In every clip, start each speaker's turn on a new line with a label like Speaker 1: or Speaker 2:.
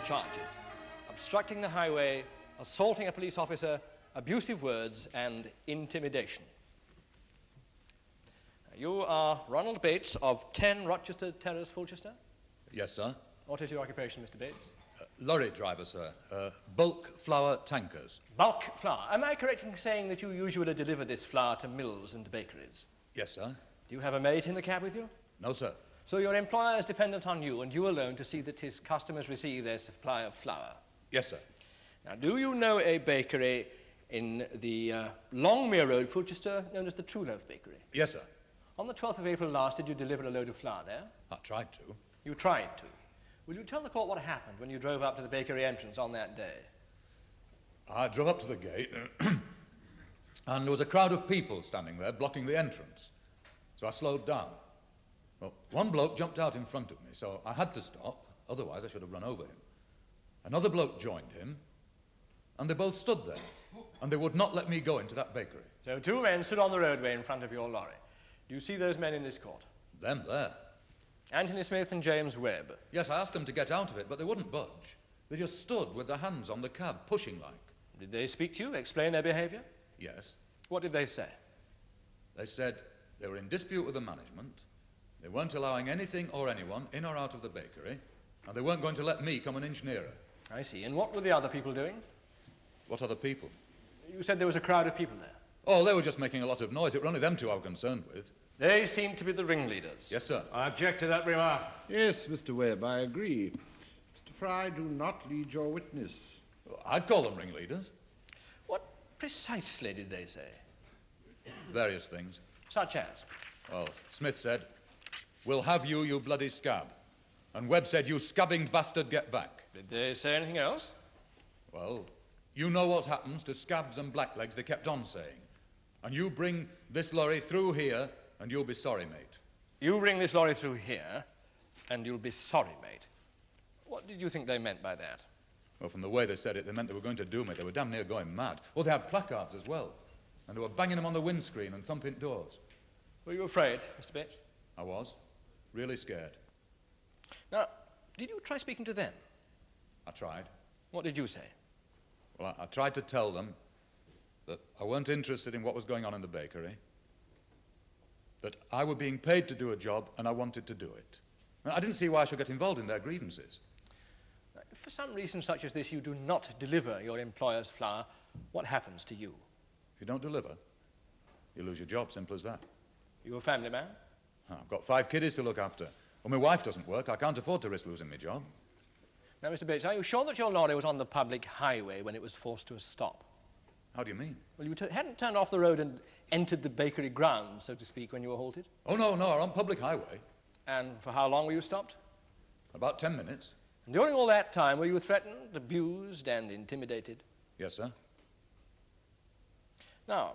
Speaker 1: charges: obstructing the highway, assaulting a police officer, abusive words, and intimidation. You are Ronald Bates of 10 Rochester Terrace, Fulchester?
Speaker 2: Yes, sir.
Speaker 1: What is your occupation, Mr. Bates?
Speaker 2: Lorry driver, sir. Bulk flour tankers.
Speaker 1: Bulk flour. Am I correct in saying that you usually deliver this flour to mills and bakeries?
Speaker 2: Yes, sir.
Speaker 1: Do you have a mate in the cab with you?
Speaker 2: No, sir.
Speaker 1: So your employer is dependent on you and you alone to see that his customers receive their supply of flour?
Speaker 2: Yes, sir.
Speaker 1: Now, do you know a bakery in the Longmere Road, Fulchester, known as the True Loaf Bakery?
Speaker 2: Yes, sir.
Speaker 1: On the 12th of April last, did you deliver a load of flour there?
Speaker 2: I tried to.
Speaker 1: You tried to. Will you tell the court what happened when you drove up to the bakery entrance on that day?
Speaker 2: I drove up to the gate, and there was a crowd of people standing there blocking the entrance. So I slowed down. Well, one bloke jumped out in front of me, so I had to stop, otherwise I should have run over him. Another bloke joined him, and they both stood there, and they would not let me go into that bakery.
Speaker 1: So two men stood on the roadway in front of your lorry. Do you see those men in this court?
Speaker 2: Them there.
Speaker 1: Anthony Smith and James Webb.
Speaker 2: Yes, I asked them to get out of it, but they wouldn't budge. They just stood with their hands on the cab, pushing like.
Speaker 1: Did they speak to you, explain their behaviour?
Speaker 2: Yes.
Speaker 1: What did they say?
Speaker 2: They said they were in dispute with the management, they weren't allowing anything or anyone in or out of the bakery, and they weren't going to let me come an inch nearer.
Speaker 1: I see. And what were the other people doing?
Speaker 2: What other people?
Speaker 1: You said there was a crowd of people there.
Speaker 2: Oh, they were just making a lot of noise. It were only them two I was concerned with.
Speaker 1: They seemed to be the ringleaders.
Speaker 2: Yes, sir.
Speaker 3: I object to that remark.
Speaker 4: Yes, Mr. Webb, I agree. Mr. Fry, do not lead your witness.
Speaker 2: Well, I'd call them ringleaders.
Speaker 1: What precisely did they say?
Speaker 2: Various things.
Speaker 1: Such as?
Speaker 2: Well, Smith said, "We'll have you, you bloody scab." And Webb said, "You scabbing bastard, get back."
Speaker 1: Did they say anything else?
Speaker 2: Well, you know what happens to scabs and blacklegs, they kept on saying. And you bring this lorry through here, and you'll be sorry, mate.
Speaker 1: You bring this lorry through here, and you'll be sorry, mate. What did you think they meant by that?
Speaker 2: Well, from the way they said it, they meant they were going to do me. They were damn near going mad. Well, they had placards as well. And they were banging them on the windscreen and thumping doors.
Speaker 1: Were you afraid, Mr. Bates?
Speaker 2: I was. Really scared.
Speaker 1: Now, did you try speaking to them?
Speaker 2: I tried.
Speaker 1: What did you say?
Speaker 2: Well, I tried to tell them that I weren't interested in what was going on in the bakery, that I were being paid to do a job and I wanted to do it. And I didn't see why I should get involved in their grievances.
Speaker 1: If for some reason such as this you do not deliver your employer's flour, what happens to you?
Speaker 2: If you don't deliver, you lose your job, simple as that.
Speaker 1: You a family man?
Speaker 2: I've got 5 kiddies to look after. Well, my wife doesn't work. I can't afford to risk losing my job.
Speaker 1: Now, Mr. Bates, are you sure that your lorry was on the public highway when it was forced to a stop?
Speaker 2: How do you mean?
Speaker 1: Well, you hadn't turned off the road and entered the bakery grounds, so to speak, when you were halted?
Speaker 2: Oh, no, I'm on public highway.
Speaker 1: And for how long were you stopped?
Speaker 2: About 10 minutes.
Speaker 1: And during all that time, were you threatened, abused, and intimidated?
Speaker 2: Yes, sir.
Speaker 1: Now,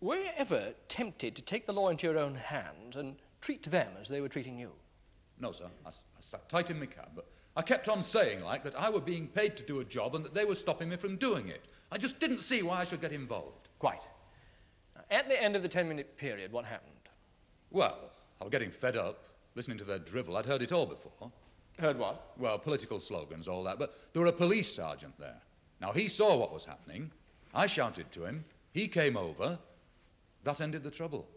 Speaker 1: were you ever tempted to take the law into your own hands and treat them as they were treating you?
Speaker 2: No, sir. I sat tight in my cab, but I kept on saying, like, that I were being paid to do a job and that they were stopping me from doing it. I just didn't see why I should get involved.
Speaker 1: Quite. Now, at the end of the 10-minute period, what happened?
Speaker 2: Well, I was getting fed up, listening to their drivel. I'd heard it all before.
Speaker 1: Heard what?
Speaker 2: Well, political slogans, all that, but there were a police sergeant there. Now, he saw what was happening. I shouted to him. He came over. That ended the trouble.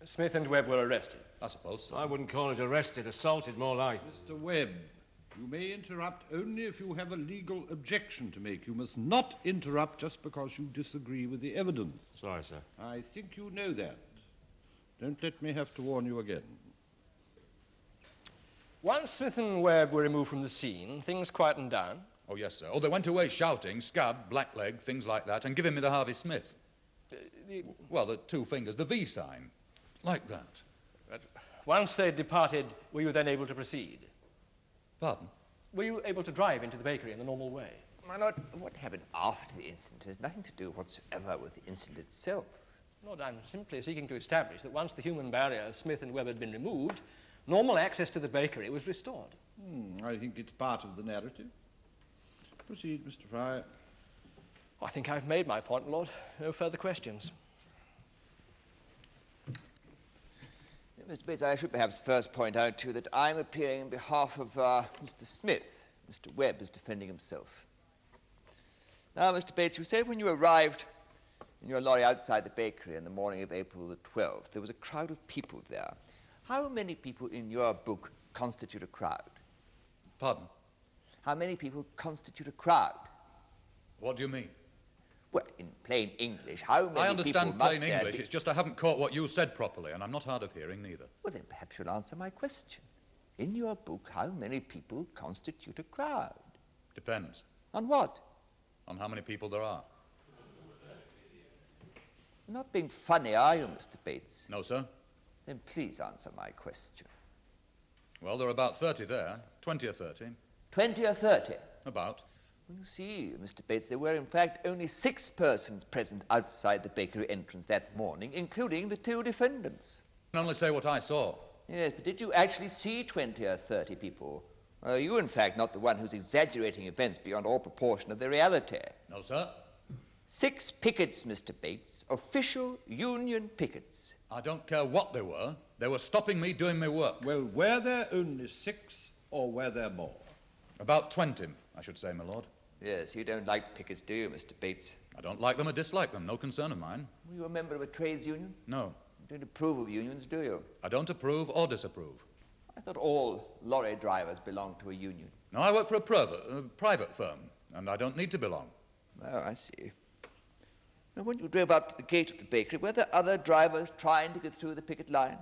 Speaker 1: Smith and Webb were arrested.
Speaker 2: I suppose so.
Speaker 3: I wouldn't call it arrested, assaulted, more like.
Speaker 4: Mr. Webb, you may interrupt only if you have a legal objection to make. You must not interrupt just because you disagree with the evidence.
Speaker 3: Sorry, sir.
Speaker 4: I think you know that. Don't let me have to warn you again.
Speaker 1: Once Smith and Webb were removed from the scene, things quietened down.
Speaker 2: Oh, yes, sir. Oh, they went away shouting, scab, blackleg, things like that, and giving me the Harvey Smith. Well, the 2 fingers, the V sign. Like that.
Speaker 1: But once they departed, were you then able to proceed?
Speaker 2: Pardon?
Speaker 1: Were you able to drive into the bakery in the normal way?
Speaker 5: My lord, what happened after the incident has nothing to do whatsoever with the incident itself.
Speaker 1: Lord, I'm simply seeking to establish that once the human barrier of Smith and Webb had been removed, normal access to the bakery was restored.
Speaker 4: I think it's part of the narrative. Proceed, Mr. Fry.
Speaker 1: I think I've made my point, Lord. No further questions.
Speaker 5: Mr. Bates, I should perhaps first point out to you that I'm appearing on behalf of Mr. Smith, Mr. Webb is defending himself. Now, Mr. Bates, you said when you arrived in your lorry outside the bakery on the morning of April the 12th, there was a crowd of people there. How many people in your book constitute a crowd?
Speaker 2: Pardon?
Speaker 5: How many people constitute a crowd?
Speaker 2: What do you mean?
Speaker 5: Well, in plain English, how many
Speaker 2: I understand
Speaker 5: people must
Speaker 2: plain
Speaker 5: there
Speaker 2: English,
Speaker 5: be?
Speaker 2: it's just I haven't caught what you said properly, and I'm not hard of hearing neither.
Speaker 5: Well, then perhaps you'll answer my question. In your book, how many people constitute a crowd?
Speaker 2: Depends
Speaker 5: On what?
Speaker 2: on how many people there are.
Speaker 5: You're not being funny, are you, Mr. Bates?
Speaker 2: No, sir?
Speaker 5: Then please answer my question.
Speaker 2: Well, there are about 30 there, 20 or 30,
Speaker 5: 20 or 30?
Speaker 2: about.
Speaker 5: Well, you see, Mr. Bates, there were in fact only 6 persons present outside the bakery entrance that morning, including the 2 defendants.
Speaker 2: I can only say what I saw.
Speaker 5: Yes, but did you actually see 20 or 30 people? Are you, in fact, not the one who's exaggerating events beyond all proportion of the reality?
Speaker 2: No, sir?
Speaker 5: 6 pickets, Mr. Bates, official union pickets.
Speaker 2: I don't care what they were. They were stopping me doing my work.
Speaker 4: Well, were there only 6 or were there more?
Speaker 2: About 20, I should say, my lord.
Speaker 5: Yes, you don't like pickets, do you, Mr. Bates?
Speaker 2: I don't like them or dislike them, no concern of mine.
Speaker 5: Were you a member of a trades union?
Speaker 2: No,
Speaker 5: You don't approve of unions, do you?
Speaker 2: I don't approve or disapprove.
Speaker 5: I thought all lorry drivers belonged to a union.
Speaker 2: No, I work for a private firm, and I don't need to belong.
Speaker 5: Oh, I see. Now, when you drove up to the gate of the bakery, were there other drivers trying to get through the picket line?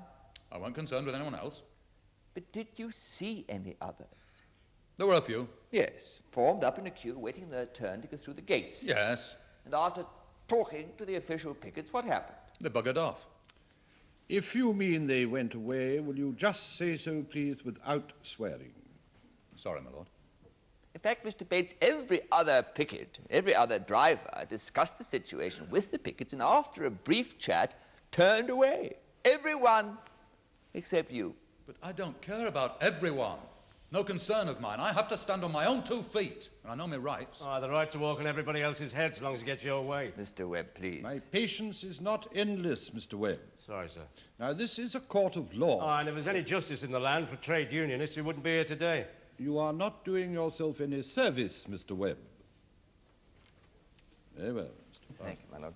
Speaker 2: I wasn't concerned with anyone else.
Speaker 5: But did you see any others?
Speaker 2: There were a few.
Speaker 5: Yes, formed up in a queue, waiting their turn to go through the gates.
Speaker 2: Yes,
Speaker 5: And after talking to the official pickets, what happened?
Speaker 2: they buggered off.
Speaker 4: If you mean they went away, will you just say so, please, without swearing?
Speaker 2: Sorry, my lord.
Speaker 5: In fact, Mr. Bates, every other picket, every other driver discussed the situation with the pickets and after a brief chat, turned away. Everyone except you.
Speaker 2: But I don't care about everyone. No concern of mine. I have to stand on my own 2 feet, and I know my rights.
Speaker 3: The right to walk on everybody else's head so long as you get your way.
Speaker 5: Mr. Webb, please.
Speaker 4: My patience is not endless, Mr. Webb.
Speaker 3: Sorry, sir.
Speaker 4: Now, this is a court of law.
Speaker 3: And if there's any justice in the land for trade unionists, we wouldn't be here today.
Speaker 4: You are not doing yourself any service, Mr. Webb. Very well, Mr.
Speaker 5: Thank you, my lord.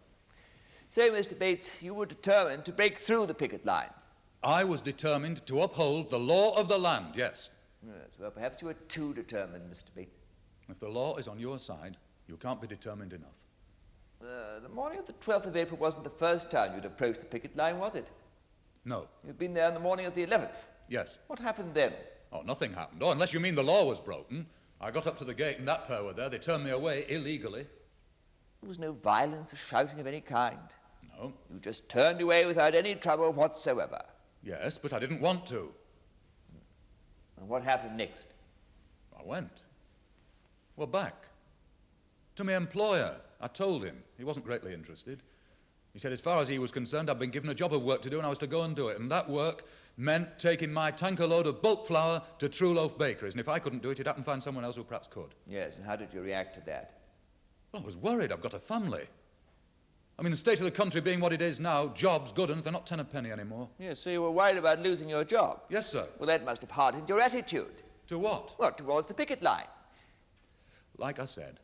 Speaker 5: So, Mr. Bates, you were determined to break through the picket line.
Speaker 2: I was determined to uphold the law of the land, yes.
Speaker 5: Yes, well, perhaps you were too determined, Mr. Bates.
Speaker 2: If the law is on your side, you can't be determined enough.
Speaker 5: The morning of the 12th of April wasn't the first time you'd approached the picket line, was it?
Speaker 2: No.
Speaker 5: You'd been there on the morning of the 11th.
Speaker 2: Yes.
Speaker 5: What happened then?
Speaker 2: Oh, nothing happened. Oh, unless you mean the law was broken. I got up to the gate and that pair were there. They turned me away illegally.
Speaker 5: There was no violence or shouting of any kind.
Speaker 2: No.
Speaker 5: You just turned away without any trouble whatsoever.
Speaker 2: Yes, but I didn't want to.
Speaker 5: And what happened next?
Speaker 2: I went. Well, back. To my employer. I told him. He wasn't greatly interested. He said as far as he was concerned, I'd been given a job of work to do and I was to go and do it. And that work meant taking my tanker load of bulk flour to True Loaf Bakeries. And if I couldn't do it, he'd have to find someone else who perhaps could.
Speaker 5: Yes, and how did you react to that?
Speaker 2: Well, I was worried. I've got a family. I mean, the state of the country being what it is now, jobs, good uns, they're not 10 a penny anymore.
Speaker 5: Yes, so you were worried about losing your job.
Speaker 2: Yes, sir.
Speaker 5: Well, that must have hardened your attitude.
Speaker 2: To what?
Speaker 5: Well, towards the picket line.
Speaker 2: Like I said,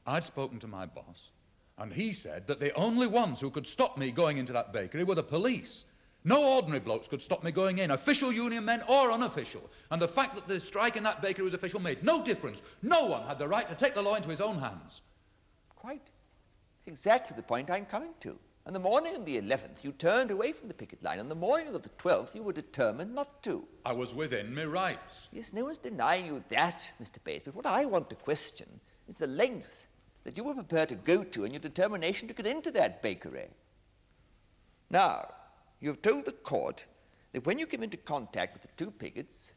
Speaker 2: I'd spoken to my boss, and he said that the only ones who could stop me going into that bakery were the police. No ordinary blokes could stop me going in, official union men or unofficial. And the fact that the strike in that bakery was official made no difference. No one had the right to take the law into his own hands.
Speaker 5: Quite. It's exactly the point I'm coming to. On the morning of the 11th, you turned away from the picket line. On the morning of the 12th, you were determined not to.
Speaker 2: I was within my rights.
Speaker 5: Yes, no one's denying you that, Mr. Bates, but what I want to question is the lengths that you were prepared to go to in your determination to get into that bakery. Now, you've told the court that when you came into contact with the 2 pickets,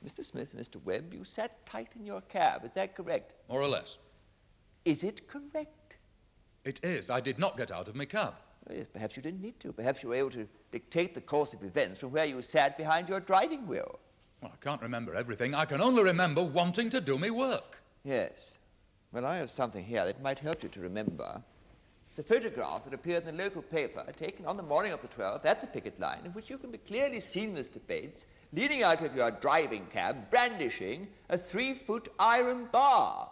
Speaker 5: Mr. Smith and Mr. Webb, you sat tight in your cab. Is that correct?
Speaker 2: More or less.
Speaker 5: Is it correct?
Speaker 2: It is. I did not get out of my cab.
Speaker 5: Well, yes, perhaps you didn't need to. Perhaps you were able to dictate the course of events from where you sat behind your driving wheel.
Speaker 2: Well, I can't remember everything. I can only remember wanting to do me work.
Speaker 5: Yes. Well, I have something here that might help you to remember. It's a photograph that appeared in the local paper, taken on the morning of the 12th at the picket line, in which you can be clearly seen, Mr. Bates, leaning out of your driving cab, brandishing a 3-foot iron bar.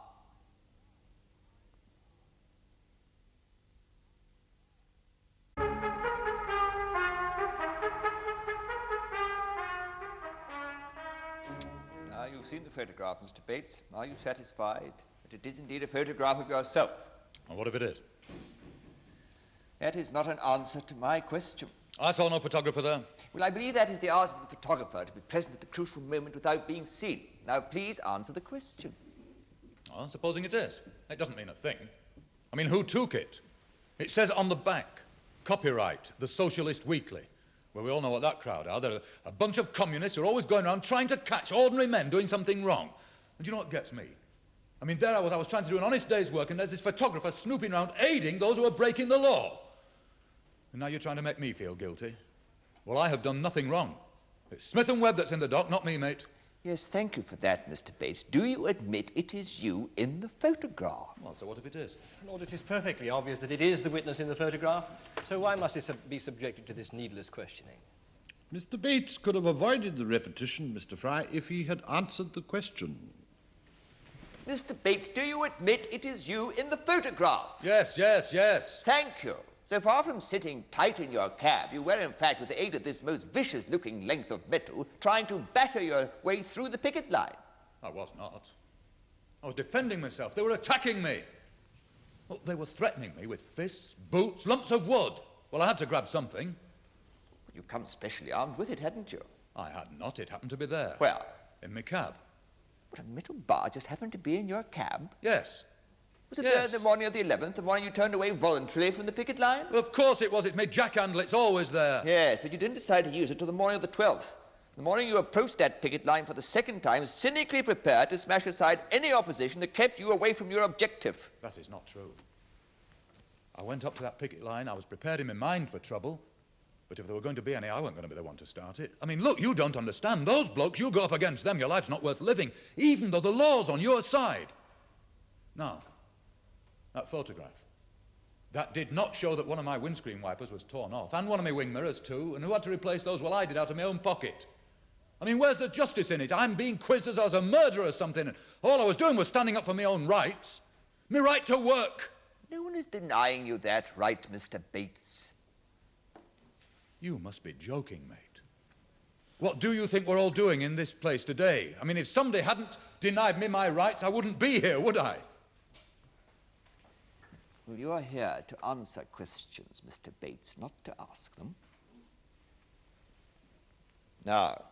Speaker 5: Now you've seen the photograph, Mr. Bates. Are you satisfied that it is indeed a photograph of yourself?
Speaker 2: And what if it is?
Speaker 5: That is not an answer to my question.
Speaker 2: I saw no photographer there.
Speaker 5: Well, I believe that is the art of the photographer, to be present at the crucial moment without being seen. Now, please answer the question.
Speaker 2: Well, supposing it is. It doesn't mean a thing. I mean, who took it? It says on the back, copyright, the Socialist Weekly. Well, we all know what that crowd are. They're a bunch of communists who are always going around trying to catch ordinary men doing something wrong. And do you know what gets me? I mean, there I was trying to do an honest day's work, and there's this photographer snooping around aiding those who are breaking the law. And now you're trying to make me feel guilty. Well, I have done nothing wrong. It's Smith and Webb that's in the dock, not me, mate.
Speaker 5: Yes, thank you for that, Mr. Bates. Do you admit it is you in the photograph?
Speaker 2: Well, so what if it is?
Speaker 1: Lord, it is perfectly obvious that it is the witness in the photograph, so why must it be subjected to this needless questioning?
Speaker 4: Mr. Bates could have avoided the repetition, Mr. Fry, if he had answered the question.
Speaker 5: Mr. Bates, do you admit it is you in the photograph?
Speaker 2: Yes, yes, yes.
Speaker 5: Thank you. So far from sitting tight in your cab, you were in fact, with the aid of this most vicious-looking length of metal, trying to batter your way through the picket line.
Speaker 2: I was not. I was defending myself. They were attacking me. Well, they were threatening me with fists, boots, lumps of wood. Well, I had to grab something.
Speaker 5: But you'd come specially armed with it, hadn't you?
Speaker 2: I had not. It happened to be there.
Speaker 5: Where?
Speaker 2: In my cab.
Speaker 5: But a metal bar just happened to be in your cab?
Speaker 2: Yes.
Speaker 5: Was it
Speaker 2: Yes.
Speaker 5: there the morning of the 11th, the morning you turned away voluntarily from the picket line?
Speaker 2: Well, of course it was. It's my jack handle. It's always there.
Speaker 5: Yes, but you didn't decide to use it till the morning of the 12th. The morning you approached that picket line for the second time, cynically prepared to smash aside any opposition that kept you away from your objective.
Speaker 2: That is not true. I went up to that picket line. I was prepared in my mind for trouble. But if there were going to be any, I wasn't going to be the one to start it. I mean, look, you don't understand. Those blokes, you go up against them, your life's not worth living, even though the law's on your side. Now, that photograph, that did not show that one of my windscreen wipers was torn off, and one of my wing mirrors too, and who had to replace those? Well, I did out of my own pocket. I mean, where's the justice in it? I'm being quizzed as I was a murderer or something, and all I was doing was standing up for my own rights. My right to work.
Speaker 5: No one is denying you that right, Mr. Bates.
Speaker 2: You must be joking, mate. What do you think we're all doing in this place today? I mean, if somebody hadn't denied me my rights, I wouldn't be here, would I?
Speaker 5: Well, you are here to answer questions, Mr. Bates, not to ask them. Now,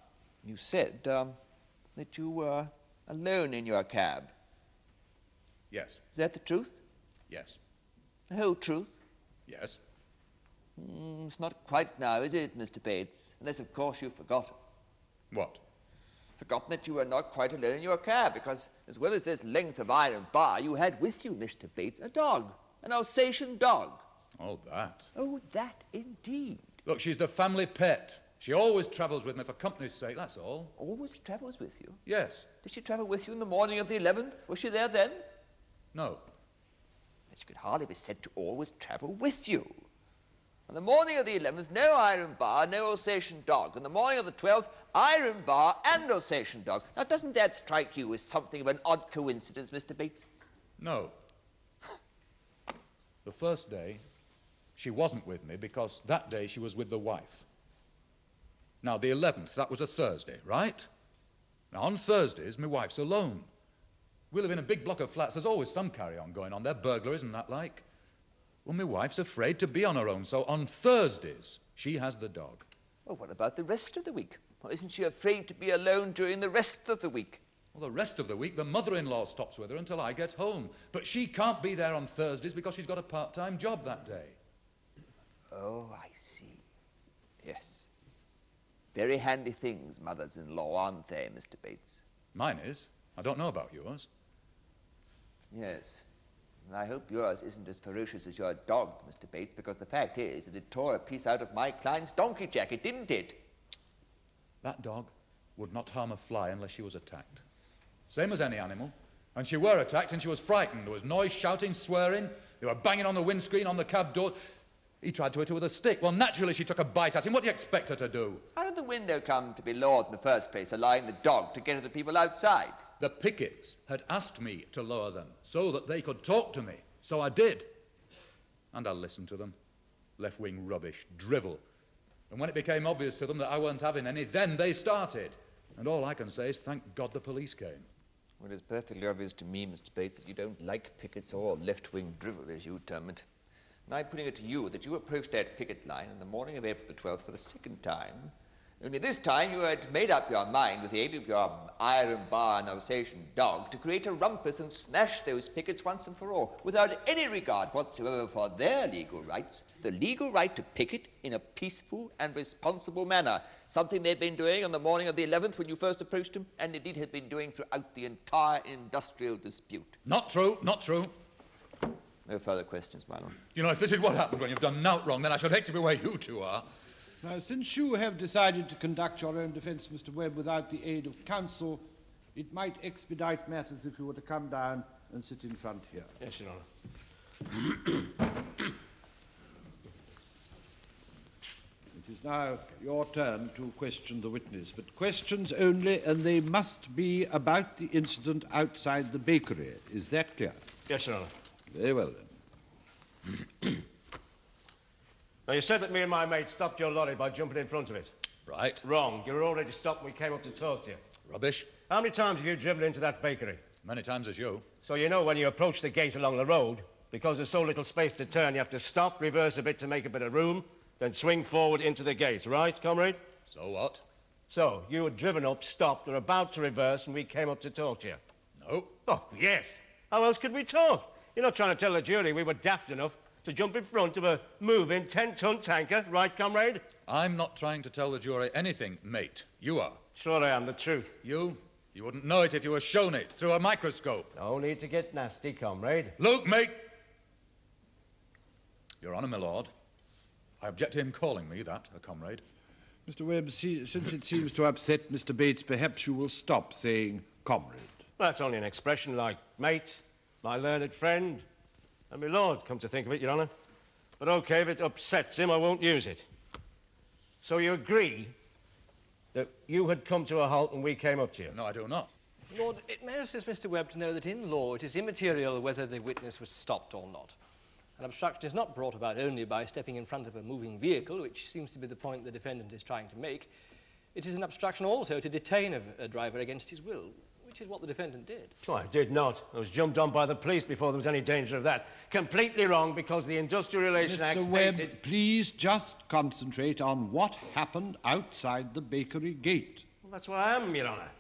Speaker 5: you said that you were alone in your cab.
Speaker 2: Yes.
Speaker 5: Is that the truth?
Speaker 2: Yes.
Speaker 5: The whole truth?
Speaker 2: Yes.
Speaker 5: It's not quite now, is it, Mr. Bates? Unless, of course, you've forgotten.
Speaker 2: What?
Speaker 5: Forgotten that you were not quite alone in your cab, because as well as this length of iron bar, you had with you, Mr. Bates, a dog, an Alsatian dog.
Speaker 2: Oh, that.
Speaker 5: Oh, that indeed.
Speaker 2: Look, she's the family pet. She always travels with me for company's sake, that's all.
Speaker 5: Always travels with you?
Speaker 2: Yes.
Speaker 5: Did she travel with you in the morning of the 11th? Was she there then?
Speaker 2: No.
Speaker 5: But she could hardly be said to always travel with you. On the morning of the 11th, no iron bar, no Alsatian dog. On the morning of the 12th, iron bar and Alsatian dog. Now, doesn't that strike you as something of an odd coincidence, Mr. Bates?
Speaker 2: No. The first day, she wasn't with me because that day she was with the wife. Now, the 11th, that was a Thursday, right? Now, on Thursdays, my wife's alone. We live in a big block of flats. There's always some carry-on going on there, burglaries and that like. Well, my wife's afraid to be on her own, so on Thursdays, she has the dog.
Speaker 5: Well, what about the rest of the week? Well, isn't she afraid to be alone during the rest of the week?
Speaker 2: Well, the rest of the week, the mother-in-law stops with her until I get home. But she can't be there on Thursdays because she's got a part-time job that day.
Speaker 5: Oh, I see. Yes. Very handy things, mothers-in-law, aren't they, Mr. Bates?
Speaker 2: Mine is. I don't know about yours.
Speaker 5: Yes. And I hope yours isn't as ferocious as your dog, Mr. Bates, because the fact is that it tore a piece out of my client's donkey jacket, didn't it?
Speaker 2: That dog would not harm a fly unless she was attacked. Same as any animal. And she were attacked and she was frightened. There was noise, shouting, swearing. They were banging on the windscreen, on the cab doors. He tried to hit her with a stick. Well, naturally, she took a bite at him. What do you expect her to do?
Speaker 5: How did the window come to be lowered in the first place, allowing the dog to get at the people outside?
Speaker 2: The Pickets had asked me to lower them so that they could talk to me. So I did. And I listened to them. Left-wing rubbish, drivel. And when it became obvious to them that I weren't having any, then they started. And all I can say is thank God the police came.
Speaker 5: Well, it's perfectly obvious to me, Mr. Bates, that you don't like pickets or left-wing drivel, as you term it. And I'm putting it to you that you approached that picket line on the morning of April the 12th for the second time. Only this time you had made up your mind with the aid of your iron bar and Alsatian dog to create a rumpus and smash those pickets once and for all, without any regard whatsoever for their legal rights, the legal right to picket in a peaceful and responsible manner, something they'd been doing on the morning of the 11th when you first approached them, and indeed had been doing throughout the entire industrial dispute.
Speaker 2: Not true, not true.
Speaker 5: No further questions, my lord.
Speaker 2: You know, if this is what happens when you've done nought wrong, then I should hate to be where you two are.
Speaker 4: Now, since you have decided to conduct your own defence, Mr. Webb, without the aid of counsel, it might expedite matters if you were to come down and sit in front here.
Speaker 3: Yes, Your Honour.
Speaker 4: It is now your turn to question the witness, but questions only, and they must be about the incident outside the bakery. Is that clear?
Speaker 3: Yes, Your Honour.
Speaker 4: Very well, then.
Speaker 3: Now, you said that me and my mate stopped your lorry by jumping in front of it.
Speaker 2: Right.
Speaker 3: Wrong. You were already stopped when we came up to talk to you.
Speaker 2: Rubbish.
Speaker 3: How many times have you driven into that bakery?
Speaker 2: Many times as you.
Speaker 3: So you know when you approach the gate along the road, because there's so little space to turn, you have to stop, reverse a bit to make a bit of room, then swing forward into the gate, right, comrade?
Speaker 2: So what?
Speaker 3: So, you had driven up, stopped, were about to reverse, and we came up to talk to you.
Speaker 2: No.
Speaker 3: Oh, yes. How else could we talk? You're not trying to tell the jury we were daft enough to jump in front of a moving 10-ton tanker, right, comrade?
Speaker 2: I'm not trying to tell the jury anything, mate. You are.
Speaker 3: Sure I am, the truth.
Speaker 2: You wouldn't know it if you were shown it through a microscope.
Speaker 3: No need to get nasty, comrade.
Speaker 2: Look, mate. Your Honour, my lord, I object to him calling me that, a comrade.
Speaker 4: Mr. Webb, since it seems to upset Mr. Bates, perhaps you will stop saying comrade.
Speaker 3: That's only an expression like mate, my learned friend, and my lord, come to think of it, Your Honour. But OK, if it upsets him, I won't use it. So you agree that you had come to a halt and we came up to you?
Speaker 2: No, I do not.
Speaker 1: Lord, it may assist Mr. Webb to know that in law it is immaterial whether the witness was stopped or not. An obstruction is not brought about only by stepping in front of a moving vehicle, which seems to be the point the defendant is trying to make. It is an obstruction also to detain a driver against his will, which is what the defendant did.
Speaker 3: Oh, I did not. I was jumped on by the police before there was any danger of that. Completely wrong, because the Industrial Relations Act
Speaker 4: Mr. Webb,
Speaker 3: stated...
Speaker 4: please just concentrate on what happened outside the bakery gate.
Speaker 3: Well, that's what I am, Your Honour.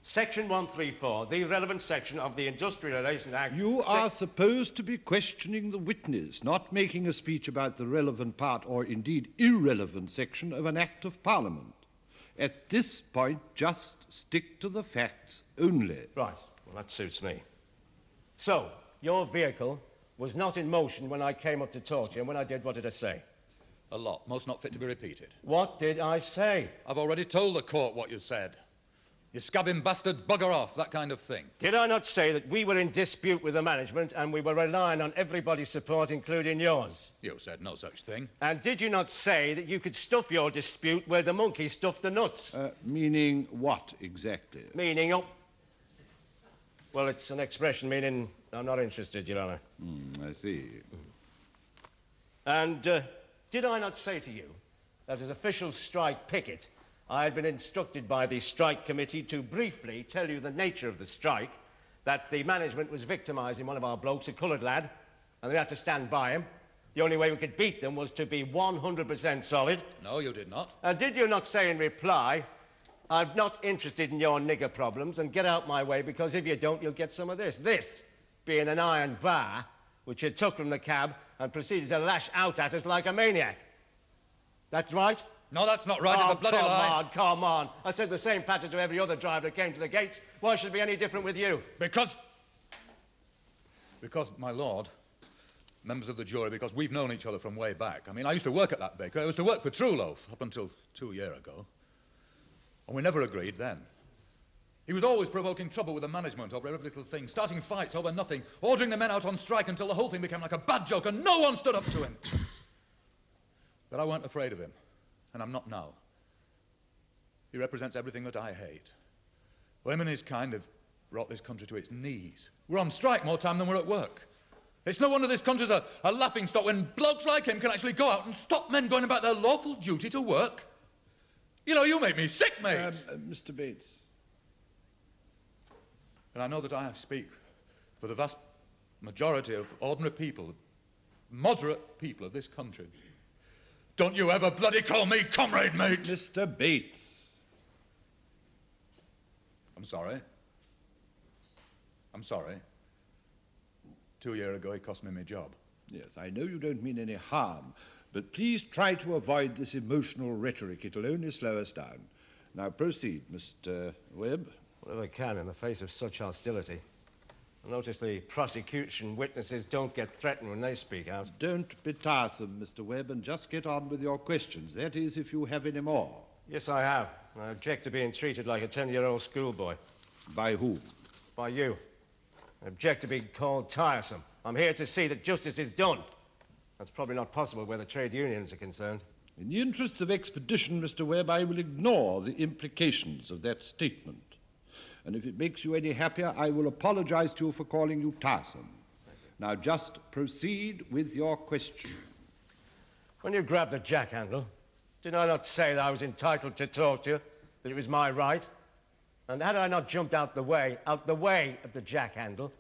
Speaker 3: Section 134, the relevant section of the Industrial Relations Act...
Speaker 4: You are supposed to be questioning the witness, not making a speech about the relevant part or indeed irrelevant section of an Act of Parliament. At this point, just stick to the facts only.
Speaker 3: Right. Well, that suits me. So, your vehicle was not in motion when I came up to talk to you, and when I did, what did I say?
Speaker 2: A lot. Most not fit to be repeated.
Speaker 3: What did I say?
Speaker 2: I've already told the court what you said. You scabbing bastard, bugger off, that kind of thing.
Speaker 3: Did I not say that we were in dispute with the management and we were relying on everybody's support, including yours?
Speaker 2: You said no such thing.
Speaker 3: And did you not say that you could stuff your dispute where the monkey stuffed the nuts?
Speaker 4: Meaning what, exactly?
Speaker 3: Meaning, oh... Well, it's an expression meaning I'm not interested, Your Honour.
Speaker 4: I see.
Speaker 3: And did I not say to you that as official strike picket, I had been instructed by the strike committee to briefly tell you the nature of the strike, that the management was victimising one of our blokes, a coloured lad, and they had to stand by him. The only way we could beat them was to be 100% solid.
Speaker 2: No, you did not.
Speaker 3: And did you not say in reply, I'm not interested in your nigger problems, and get out my way, because if you don't, you'll get some of this. This being an iron bar, which you took from the cab and proceeded to lash out at us like a maniac. That's right?
Speaker 2: No, that's not right. It's a bloody lie.
Speaker 3: Come on. I said the same patter to every other driver that came to the gates. Why should it be any different with you?
Speaker 2: Because, my lord, members of the jury, because we've known each other from way back. I mean, I used to work at that bakery. I used to work for True Loaf up until 2 years ago. And we never agreed then. He was always provoking trouble with the management over every little thing, starting fights over nothing, ordering the men out on strike until the whole thing became like a bad joke and no one stood up to him. But I weren't afraid of him, and I'm not now. He represents everything that I hate. Well, him and his kind have brought this country to its knees. We're on strike more time than we're at work. It's no wonder this country's a laughingstock when blokes like him can actually go out and stop men going about their lawful duty to work. You know, you make me sick, mate.
Speaker 4: Mr. Bates.
Speaker 2: And I know that I speak for the vast majority of ordinary people, moderate people of this country. Don't you ever bloody call me comrade, mate!
Speaker 4: Mr. Bates.
Speaker 2: I'm sorry. I'm sorry. 2 years ago, he cost me my job.
Speaker 4: Yes, I know you don't mean any harm, but please try to avoid this emotional rhetoric. It'll only slow us down. Now proceed, Mr. Webb.
Speaker 3: Whatever I can in the face of such hostility. Notice the prosecution witnesses don't get threatened when they speak out.
Speaker 4: Don't be tiresome, Mr. Webb, and just get on with your questions. That is, if you have any more.
Speaker 3: Yes, I have. I object to being treated like a 10-year-old schoolboy.
Speaker 4: By whom?
Speaker 3: By you. I object to being called tiresome. I'm here to see that justice is done. That's probably not possible where the trade unions are concerned.
Speaker 4: In the interests of expedition, Mr. Webb, I will ignore the implications of that statement. And if it makes you any happier, I will apologize to you for calling you tiresome. Now just proceed with your question.
Speaker 3: When you grabbed the jack handle, did I not say that I was entitled to talk to you, that it was my right? And had I not jumped out the way of the jack handle,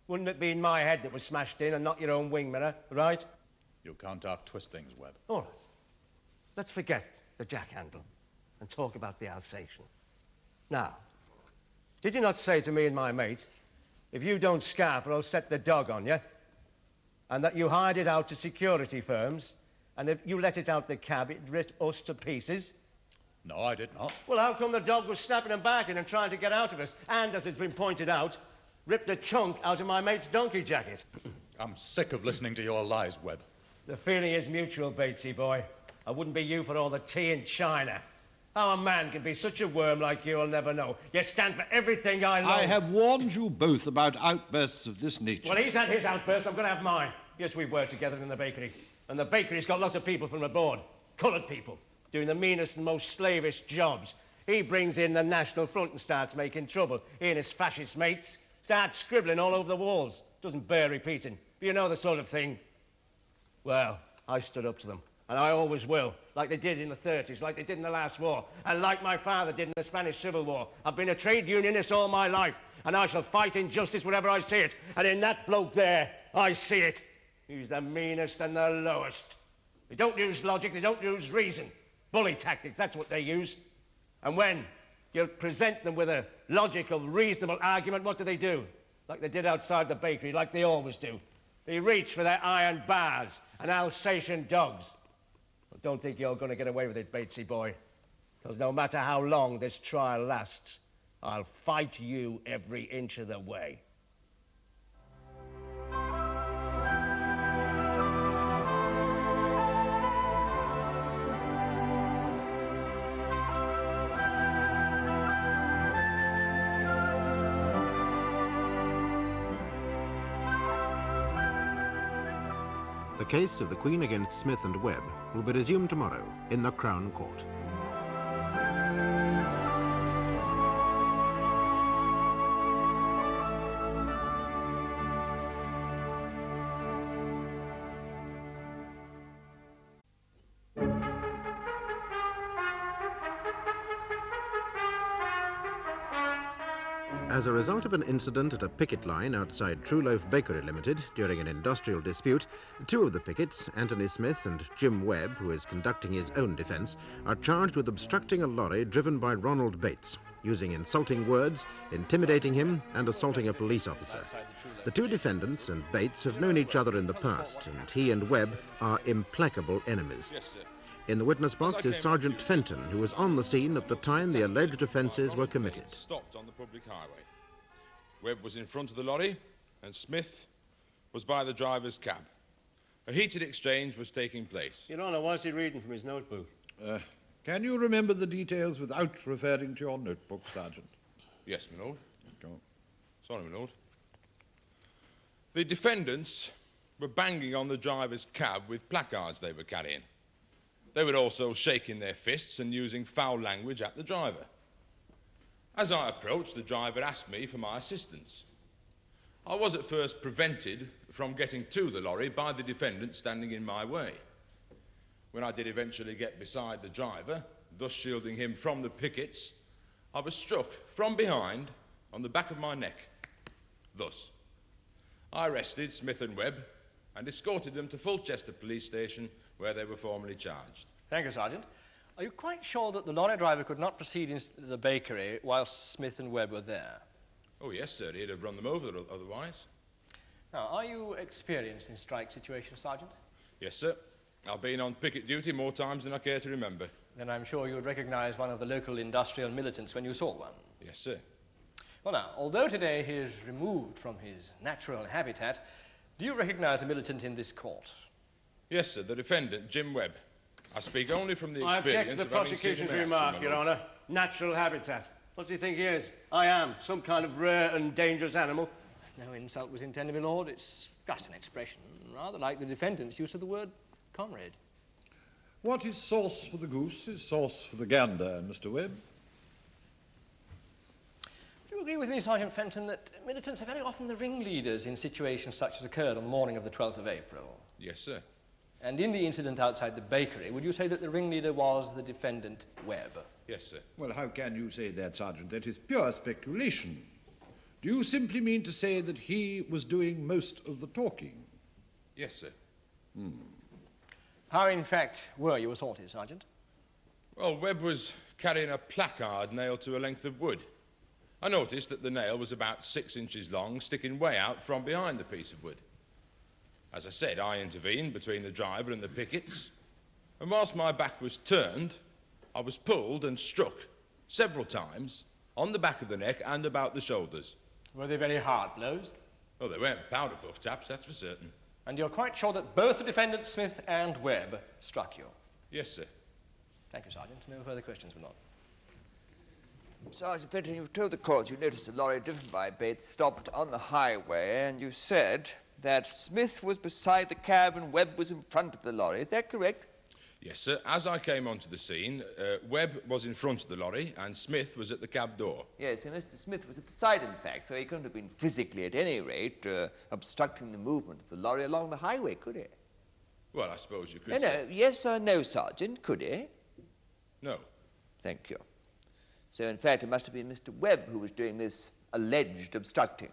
Speaker 3: wouldn't it be in my head that was smashed in and not your own wing mirror, right?
Speaker 2: You can't half-twist things, Webb.
Speaker 3: All right. Let's forget the jack handle and talk about the Alsatian. Now, did you not say to me and my mate, if you don't scarp or I'll set the dog on you, and that you hired it out to security firms, and if you let it out the cab, it'd rip us to pieces?
Speaker 2: No, I did not.
Speaker 3: Well, how come the dog was snapping and barking and trying to get out of us, and, as it's been pointed out, ripped a chunk out of my mate's donkey jacket?
Speaker 2: I'm sick of listening to your lies, Webb.
Speaker 3: The feeling is mutual, Batesy boy. I wouldn't be you for all the tea in China. How a man can be such a worm like you, I'll never know. You stand for everything I love.
Speaker 4: I have warned you both about outbursts of this nature.
Speaker 3: Well, he's had his outburst, I'm going to have mine. Yes, we work together in the bakery. And the bakery's got lots of people from abroad, coloured people, doing the meanest and most slavish jobs. He brings in the National Front and starts making trouble. He and his fascist mates start scribbling all over the walls. Doesn't bear repeating. But you know the sort of thing. Well, I stood up to them. And I always will, like they did in the 30s, like they did in the last war, and like my father did in the Spanish Civil War. I've been a trade unionist all my life, and I shall fight injustice wherever I see it. And in that bloke there, I see it. He's the meanest and the lowest. They don't use logic, they don't use reason. Bully tactics, that's what they use. And when you present them with a logical, reasonable argument, what do? Like they did outside the bakery, like they always do. They reach for their iron bars and Alsatian dogs. Don't think you're going to get away with it, Batesy boy. Because no matter how long this trial lasts, I'll fight you every inch of the way.
Speaker 6: The case of the Queen against Smith and Webb will be resumed tomorrow in the Crown Court. As a result of an incident at a picket line outside True Loaf Bakery Limited during an industrial dispute, two of the pickets, Anthony Smith and Jim Webb, who is conducting his own defence, are charged with obstructing a lorry driven by Ronald Bates, using insulting words, intimidating him and assaulting a police officer. The two defendants and Bates have known each other in the past, and he and Webb are implacable enemies. In the witness box is Sergeant Fenton, who was on the scene at the time the alleged offences were committed.
Speaker 7: Stopped on the public highway. Webb was in front of the lorry, and Smith was by the driver's cab. A heated exchange was taking place.
Speaker 3: Your Honour, why is he reading from his notebook?
Speaker 4: Can you remember the details without referring to your notebook, Sergeant?
Speaker 7: Yes, my lord. Sorry, my lord. The defendants were banging on the driver's cab with placards they were carrying. They were also shaking their fists and using foul language at the driver. As I approached, the driver asked me for my assistance. I was at first prevented from getting to the lorry by the defendant standing in my way. When I did eventually get beside the driver, thus shielding him from the pickets, I was struck from behind on the back of my neck. Thus. I arrested Smith and Webb and escorted them to Fulchester Police Station, where they were formally charged.
Speaker 1: Thank you, Sergeant. Are you quite sure that the lorry driver could not proceed into the bakery whilst Smith and Webb were there?
Speaker 7: Oh, yes, sir. He'd have run them over otherwise.
Speaker 1: Now, are you experienced in strike situations, Sergeant?
Speaker 7: Yes, sir. I've been on picket duty more times than I care to remember.
Speaker 1: Then I'm sure you would recognise one of the local industrial militants when you saw one.
Speaker 7: Yes, sir.
Speaker 1: Well, now, although today he is removed from his natural habitat, do you recognise a militant in this court?
Speaker 7: Yes, sir. The defendant, Jim Webb. I speak only from the
Speaker 3: I
Speaker 7: experience
Speaker 3: object to the
Speaker 7: of having seen
Speaker 3: prosecution's
Speaker 7: him in action,
Speaker 3: remark,
Speaker 7: my
Speaker 3: Your
Speaker 7: lord.
Speaker 3: Honour. Natural habitat. What do you think he is? I am. Some kind of rare and dangerous animal.
Speaker 1: No insult was intended, my lord. It's just an expression, rather like the defendant's use of the word comrade.
Speaker 4: What is sauce for the goose is sauce for the gander, Mr. Webb.
Speaker 1: Do you agree with me, Sergeant Fenton, that militants are very often the ringleaders in situations such as occurred on the morning of the 12th of April?
Speaker 7: Yes, sir.
Speaker 1: And in the incident outside the bakery, would you say that the ringleader was the defendant, Webb?
Speaker 7: Yes, sir.
Speaker 4: Well, how can you say that, Sergeant? That is pure speculation. Do you simply mean to say that he was doing most of the talking?
Speaker 7: Yes, sir.
Speaker 1: How, in fact, were you assaulted, Sergeant?
Speaker 7: Well, Webb was carrying a placard nailed to a length of wood. I noticed that the nail was about 6 inches long, sticking way out from behind the piece of wood. As I said, I intervened between the driver and the pickets, and whilst my back was turned, I was pulled and struck several times on the back of the neck and about the shoulders.
Speaker 1: Were they very hard blows?
Speaker 7: Oh, they weren't powder puff taps, that's for certain.
Speaker 1: And you're quite sure that both the defendants, Smith and Webb, struck you?
Speaker 7: Yes, sir.
Speaker 1: Thank you, Sergeant. No further questions, my lord.
Speaker 5: Sergeant Fenton, you've told the court you noticed a lorry driven by Bates stopped on the highway, and you said that Smith was beside the cab and Webb was in front of the lorry. Is that correct?
Speaker 7: Yes, sir. As I came onto the scene, Webb was in front of the lorry and Smith was at the cab door.
Speaker 5: Yes, and Mr. Smith was at the side, in fact, so he couldn't have been physically, at any rate, obstructing the movement of the lorry along the highway, could he?
Speaker 7: Well, I suppose you could
Speaker 5: No,
Speaker 7: say...
Speaker 5: yes or no, Sergeant, could he?
Speaker 7: No.
Speaker 5: Thank you. So, in fact, it must have been Mr. Webb who was doing this alleged obstructing.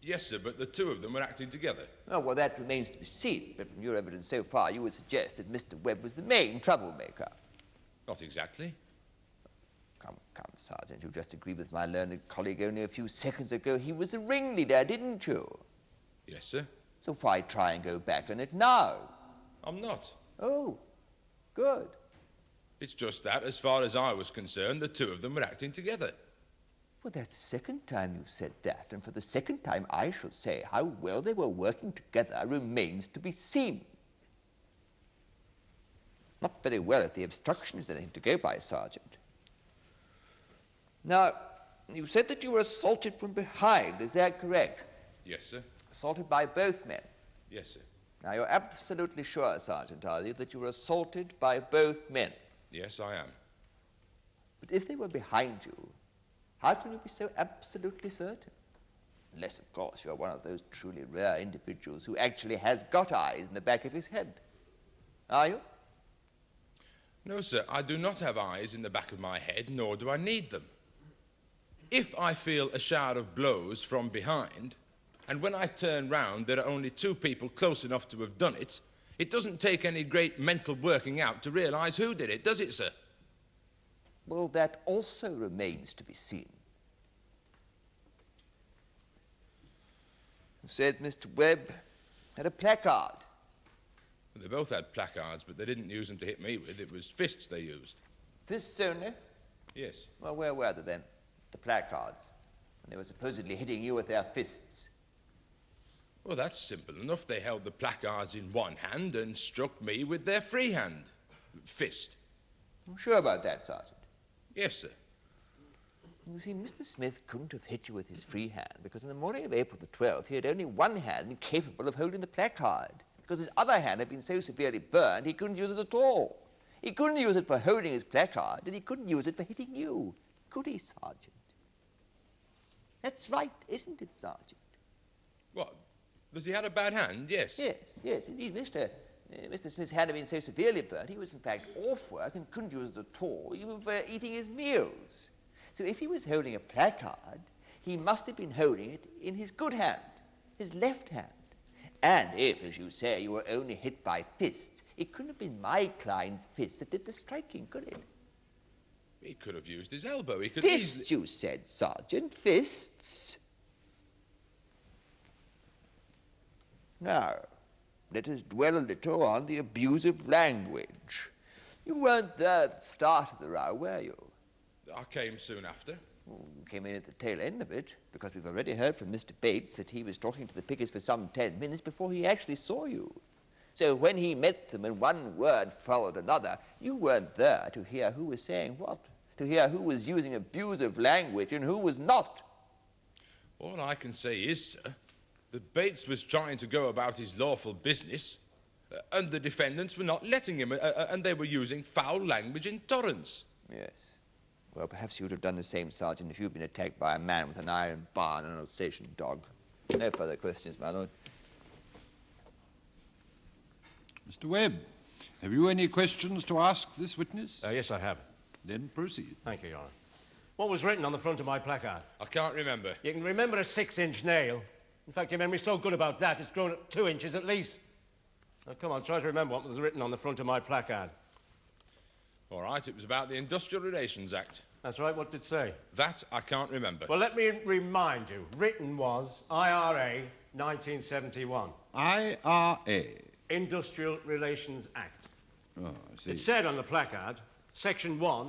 Speaker 7: Yes, sir, but the two of them were acting together.
Speaker 5: Oh, well, that remains to be seen, but from your evidence so far, you would suggest that Mr. Webb was the main troublemaker.
Speaker 7: Not exactly.
Speaker 5: Come, Sergeant, you just agreed with my learned colleague only a few seconds ago. He was the ringleader, didn't you?
Speaker 7: Yes, sir.
Speaker 5: So why try and go back on it now?
Speaker 7: I'm not.
Speaker 5: Oh, good.
Speaker 7: It's just that, as far as I was concerned, the two of them were acting together.
Speaker 5: Well, that's the second time you've said that, and for the second time I shall say how well they were working together remains to be seen. Not very well if the obstruction is anything to go by, Sergeant. Now, you said that you were assaulted from behind, is that correct?
Speaker 7: Yes, sir.
Speaker 5: Assaulted by both men.
Speaker 7: Yes, sir.
Speaker 5: Now, you're absolutely sure, Sergeant, are you, that you were assaulted by both men?
Speaker 7: Yes, I am.
Speaker 5: But if they were behind you, how can you be so absolutely certain? Unless, of course, you're one of those truly rare individuals who actually has got eyes in the back of his head. Are you?
Speaker 7: No, sir, I do not have eyes in the back of my head, nor do I need them. If I feel a shower of blows from behind, and when I turn round there are only two people close enough to have done it, it doesn't take any great mental working out to realise who did it, does it, sir?
Speaker 5: Well, that also remains to be seen. You said Mr. Webb had a placard.
Speaker 7: They both had placards, but they didn't use them to hit me with. It was fists they used.
Speaker 5: Fists only?
Speaker 7: Yes.
Speaker 5: Well, where were they then, the placards, when they were supposedly hitting you with their fists?
Speaker 7: Well, that's simple enough. They held the placards in one hand and struck me with their free hand. Fist.
Speaker 5: I'm sure about that, Sergeant.
Speaker 7: Yes, sir.
Speaker 5: You see, Mr. Smith couldn't have hit you with his free hand because on the morning of April the 12th, he had only one hand capable of holding the placard because his other hand had been so severely burned he couldn't use it at all. He couldn't use it for holding his placard, and he couldn't use it for hitting you. Could he, Sergeant? That's right, isn't it, Sergeant?
Speaker 7: What? That he had a bad hand? Yes.
Speaker 5: Yes, indeed, Mr. Smith's hand had been so severely burnt, he was in fact off work and couldn't use it at all, even for eating his meals. So if he was holding a placard, he must have been holding it in his good hand, his left hand. And if, as you say, you were only hit by fists, it couldn't have been my client's fist that did the striking, could it?
Speaker 7: He could have used his elbow. He could
Speaker 5: Fists, you said, Sergeant, fists. Now, let us dwell a little on the abusive language. You weren't there at the start of the row, were you?
Speaker 7: I came soon after.
Speaker 5: You came in at the tail end of it, because we've already heard from Mr. Bates that he was talking to the Pickets for some 10 minutes before he actually saw you. So when he met them and one word followed another, you weren't there to hear who was saying what, to hear who was using abusive language and who was not.
Speaker 7: All I can say is, sir, that Bates was trying to go about his lawful business, and the defendants were not letting him, and they were using foul language in torrents.
Speaker 5: Yes. Well, perhaps you would have done the same, Sergeant, if you'd been attacked by a man with an iron bar and an Alsatian dog. No further questions, my lord.
Speaker 4: Mr. Webb, have you any questions to ask this witness?
Speaker 3: Yes, I have.
Speaker 4: Then proceed.
Speaker 3: Thank you, Your Honour. What was written on the front of my placard?
Speaker 7: I can't remember.
Speaker 3: You can remember a 6-inch nail. In fact, your memory's so good about that, it's grown up 2 inches at least. Now, come on, try to remember what was written on the front of my placard.
Speaker 7: All right, it was about the Industrial Relations Act.
Speaker 3: That's right, what did it say?
Speaker 7: That I can't remember.
Speaker 3: Well, let me remind you. Written was IRA 1971.
Speaker 4: IRA.
Speaker 3: Industrial Relations Act.
Speaker 4: Oh, I see.
Speaker 3: It said on the placard, Section 1,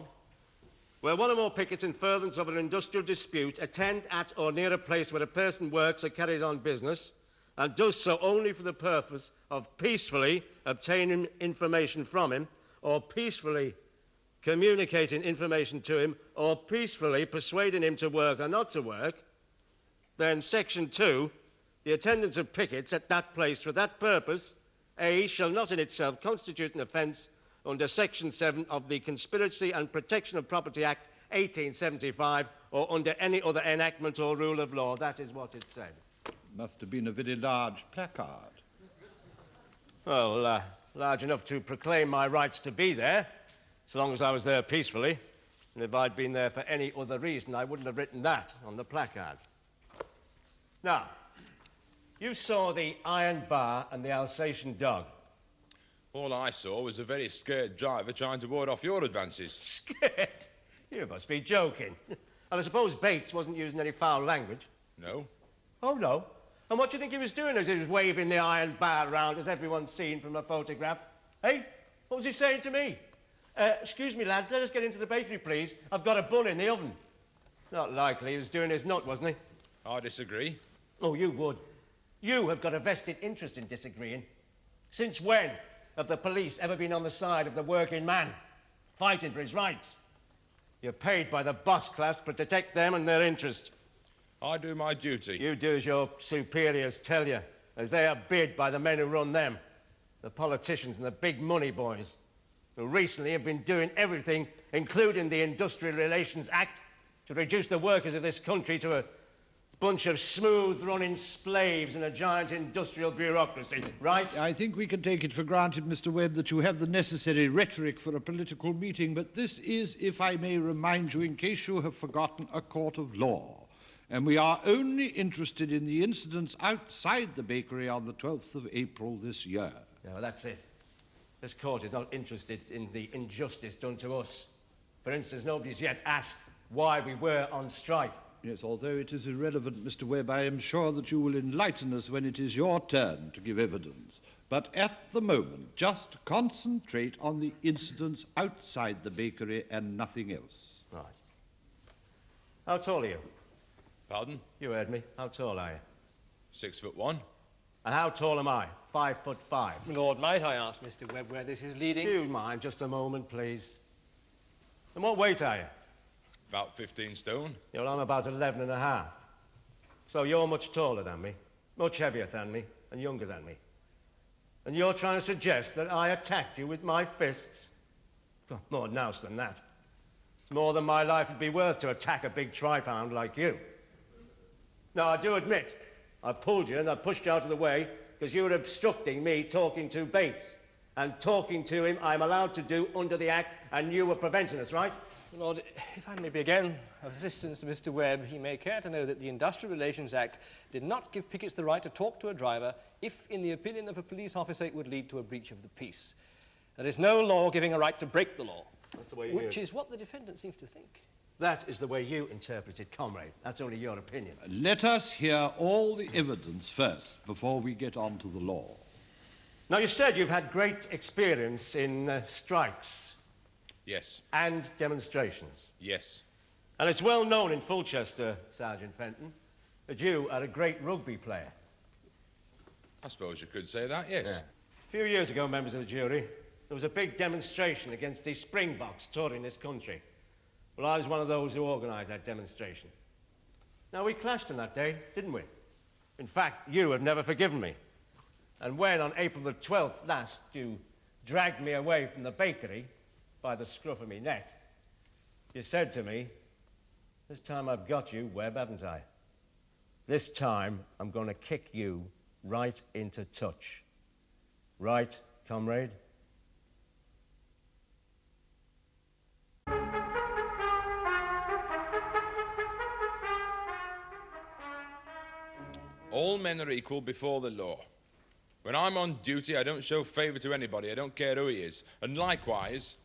Speaker 3: where one or more pickets in furtherance of an industrial dispute attend at or near a place where a person works or carries on business and does so only for the purpose of peacefully obtaining information from him or peacefully communicating information to him or peacefully persuading him to work or not to work, then Section 2, the attendance of pickets at that place for that purpose, A, shall not in itself constitute an offence under Section 7 of the Conspiracy and Protection of Property Act 1875 or under any other enactment or rule of law. That is what it said.
Speaker 4: Must have been a very large placard.
Speaker 3: Well, large enough to proclaim my rights to be there, so long as I was there peacefully. And if I'd been there for any other reason, I wouldn't have written that on the placard. Now, you saw the iron bar and the Alsatian dog.
Speaker 7: All I saw was a very scared driver trying to ward off your advances.
Speaker 3: Scared? You must be joking. And I suppose Bates wasn't using any foul language.
Speaker 7: No.
Speaker 3: Oh, no. And what do you think he was doing as he was waving the iron bar around, as everyone's seen from a photograph? Hey, what was he saying to me? Excuse me, lads, let us get into the bakery, please. I've got a bun in the oven. Not likely. He was doing his nut, wasn't he?
Speaker 7: I disagree.
Speaker 3: Oh, you would. You have got a vested interest in disagreeing. Since when have the police ever been on the side of the working man, fighting for his rights? You're paid by the boss class to protect them and their interests.
Speaker 7: I do my duty.
Speaker 3: You do as your superiors tell you, as they are bid by the men who run them, the politicians and the big money boys, who recently have been doing everything, including the Industrial Relations Act, to reduce the workers of this country to a bunch of smooth-running slaves in a giant industrial bureaucracy, right?
Speaker 4: I think we can take it for granted, Mr. Webb, that you have the necessary rhetoric for a political meeting, but this is, if I may remind you, in case you have forgotten, a court of law. And we are only interested in the incidents outside the bakery on the 12th of April this year.
Speaker 3: No, that's it. This court is not interested in the injustice done to us. For instance, nobody's yet asked why we were on strike.
Speaker 4: Yes, although it is irrelevant, Mr. Webb, I am sure that you will enlighten us when it is your turn to give evidence. But at the moment, just concentrate on the incidents outside the bakery and nothing else.
Speaker 3: Right. How tall are you?
Speaker 7: Pardon?
Speaker 3: You heard me. How tall are you?
Speaker 7: 6'1".
Speaker 3: And how tall am I? 5'5".
Speaker 1: Lord, might I ask Mr. Webb where this is leading?
Speaker 3: Do you mind just a moment, please? And what weight are you?
Speaker 7: About 15 stone.
Speaker 3: Yeah, well, I'm about 11 and a half. So you're much taller than me, much heavier than me, and younger than me. And you're trying to suggest that I attacked you with my fists? Oh, more nous than that. It's more than my life would be worth to attack a big tripound like you. Now, I do admit, I pulled you and I pushed you out of the way because you were obstructing me talking to Bates. And talking to him, I'm allowed to do under the Act, and you were preventing us, right?
Speaker 1: Lord, if I may be again of assistance to Mr. Webb, he may care to know that the Industrial Relations Act did not give Pickets the right to talk to a driver if, in the opinion of a police officer, it would lead to a breach of the peace. There is no law giving a right to break the law,
Speaker 3: That's the way
Speaker 1: which is what the defendant seems to think.
Speaker 3: That is the way you interpret it, comrade. That's only your opinion.
Speaker 4: Let us hear all the evidence first before we get on to the law.
Speaker 3: Now, you said you've had great experience in strikes
Speaker 7: Yes.
Speaker 3: and demonstrations.
Speaker 7: Yes.
Speaker 3: And it's well known in Fulchester, Sergeant Fenton, that you are a great rugby player.
Speaker 7: I suppose you could say that, yes.
Speaker 3: A few years ago, members of the jury, there was a big demonstration against the Springboks touring this country. Well, I was one of those who organised that demonstration. Now, we clashed on that day, didn't we? In fact, you have never forgiven me. And when, on April the 12th last, you dragged me away from the bakery by the scruff of me neck, you said to me, "This time I've got you, Webb, haven't I? This time I'm going to kick you right into touch. Right, comrade?"
Speaker 7: All men are equal before the law. When I'm on duty, I don't show favour to anybody. I don't care who he is. And likewise,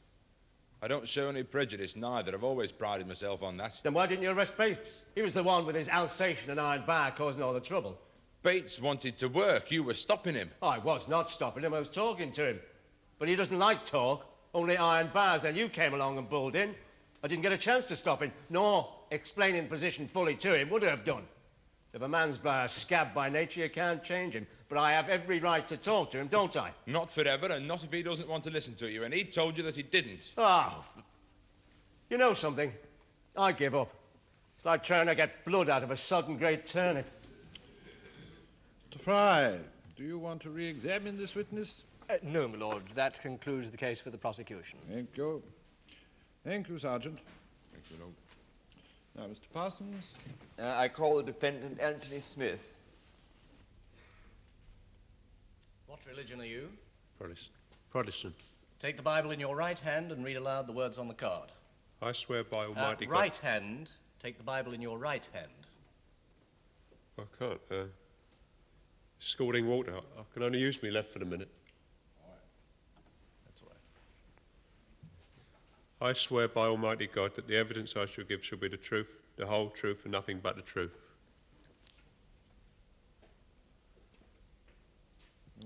Speaker 7: I don't show any prejudice neither. I've always prided myself on that.
Speaker 3: Then why didn't you arrest Bates? He was the one with his Alsatian and iron bar causing all the trouble.
Speaker 7: Bates wanted to work. You were stopping him.
Speaker 3: I was not stopping him, I was talking to him. But he doesn't like talk, only iron bars. Then you came along and bulled in. I didn't get a chance to stop him, nor explaining position fully to him would have done. If a man's by a scab by nature, you can't change him. But I have every right to talk to him, don't I?
Speaker 7: Not forever, and not if he doesn't want to listen to you. And he told you that he didn't.
Speaker 3: Oh, you know something? I give up. It's like trying to get blood out of a sodden great turnip.
Speaker 4: Mr. Fry, do you want to re-examine this witness?
Speaker 1: No, my lord. That concludes the case for the prosecution.
Speaker 4: Thank you. Thank you, Sergeant.
Speaker 7: Thank you, Lord.
Speaker 4: Now, Mr. Parsons.
Speaker 5: I call the defendant Anthony Smith.
Speaker 8: What religion are you?
Speaker 9: Protestant.
Speaker 8: Take the Bible in your right hand and read aloud the words on the card.
Speaker 9: I swear by Almighty God.
Speaker 8: Right hand, take the Bible in your right hand.
Speaker 9: I can't. Scalding water. I can only use me left for the minute.
Speaker 8: That's all right.
Speaker 9: I swear by Almighty God that the evidence I shall give shall be the truth, the whole truth, and nothing but the truth.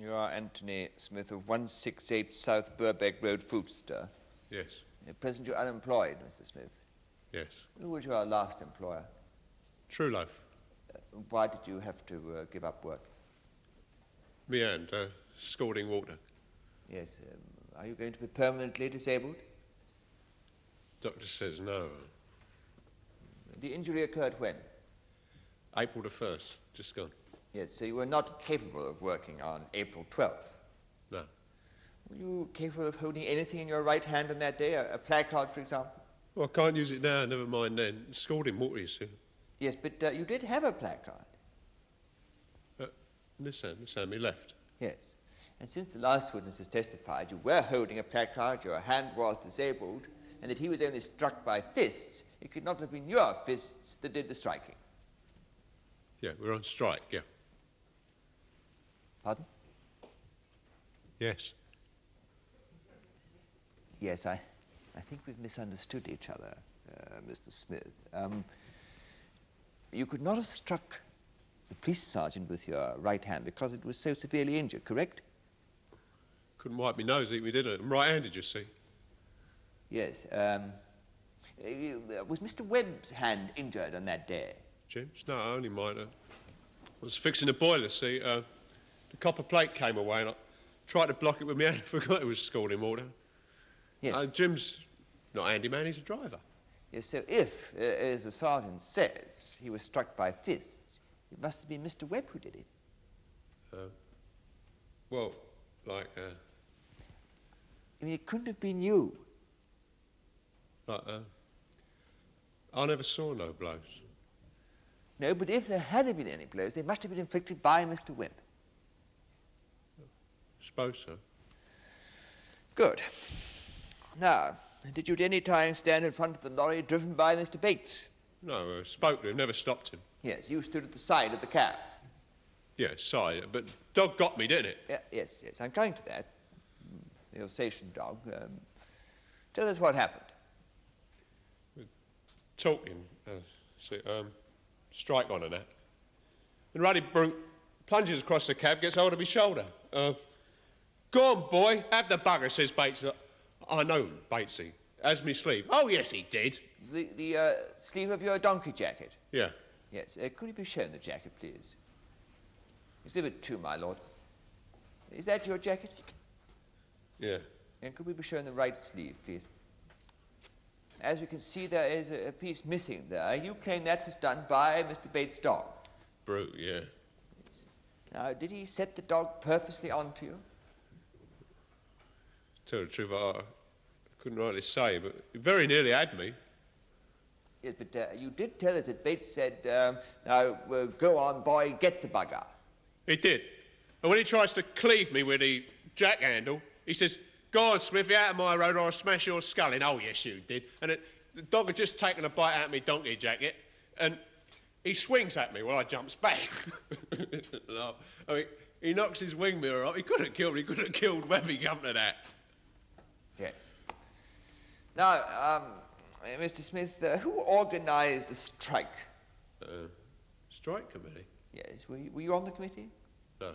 Speaker 5: You are Anthony Smith of 168 South Burbeck Road, Fulchester.
Speaker 9: Yes.
Speaker 5: At present you're unemployed, Mr. Smith.
Speaker 9: Yes.
Speaker 5: Who was your last employer?
Speaker 9: True Loaf.
Speaker 5: Why did you have to give up work?
Speaker 9: Me and scalding water.
Speaker 5: Yes. Are you going to be permanently disabled?
Speaker 9: Doctor says no.
Speaker 5: The injury occurred when?
Speaker 9: April the 1st, just gone.
Speaker 5: Yes, so you were not capable of working on April 12th.
Speaker 9: No.
Speaker 5: Were you capable of holding anything in your right hand on that day? A placard, for example?
Speaker 9: Well, I can't use it now, never mind then. Scalding water, you see.
Speaker 5: Yes, but you did have a placard.
Speaker 9: This hand, me left.
Speaker 5: Yes. And since the last witness has testified, you were holding a placard, your hand was disabled, and that he was only struck by fists, it could not have been your fists that did the striking.
Speaker 9: Yeah, we're on strike, yeah.
Speaker 5: Pardon?
Speaker 9: Yes.
Speaker 5: Yes, I think we've misunderstood each other, Mr. Smith. You could not have struck the police sergeant with your right hand because it was so severely injured, correct?
Speaker 9: Couldn't wipe me nose, we did it. I'm right-handed, you see.
Speaker 5: Yes. Was Mr. Webb's hand injured on that day?
Speaker 9: Jim's? No, only mine. I was fixing the boiler, see. The copper plate came away and I tried to block it with my hand. I forgot it was scalding water.
Speaker 5: Yes.
Speaker 9: Jim's not a handyman, he's a driver.
Speaker 5: Yes, so if, as the sergeant says, he was struck by fists, it must have been Mr. Webb who did it.
Speaker 9: Well, like,
Speaker 5: I mean, it couldn't have been you.
Speaker 9: like, I never saw no blows.
Speaker 5: No, but if there had been any blows, they must have been inflicted by Mr. Webb.
Speaker 9: Suppose so.
Speaker 5: Good. Now, did you at any time stand in front of the lorry driven by Mr. Bates?
Speaker 9: No, I spoke to him, never stopped him.
Speaker 5: Yes, you stood at the side of the cab.
Speaker 9: Yes, sorry, but dog got me, didn't it?
Speaker 5: Yes, I'm coming to that. The Alsatian dog. Tell us what happened.
Speaker 9: Talking, strike on and that. And Ruddy brute plunges across the cab, gets hold of his shoulder. Go on, boy, have the bugger, says Bates. I know, Batesy. Has me sleeve. Oh, yes, he did.
Speaker 5: The sleeve of your donkey jacket?
Speaker 9: Yeah.
Speaker 5: Yes. Could you be shown the jacket, please? Exhibit 2, my lord. Is that your jacket?
Speaker 9: Yeah.
Speaker 5: And could we be shown the right sleeve, please? As we can see, there is a piece missing there. You claim that was done by Mr. Bates' dog?
Speaker 9: Brute, yeah.
Speaker 5: Yes. Now, did he set the dog purposely onto you?
Speaker 9: Tell the truth, I couldn't rightly say, but he very nearly had me.
Speaker 5: Yes, but you did tell us that Bates said, now, go on, boy, get the bugger.
Speaker 9: He did. And when he tries to cleave me with the jack handle, he says, go on, Smith, out of my road or I'll smash your skull in. Oh, yes, you did. And the dog had just taken a bite out of my donkey jacket, and he swings at me while I jumps back. No, I mean, he knocks his wing mirror off. He could have killed Webb, he come to that.
Speaker 5: Yes. Now, Mr. Smith, who organised the strike?
Speaker 9: Strike committee?
Speaker 5: Yes. Were you on the committee?
Speaker 9: No.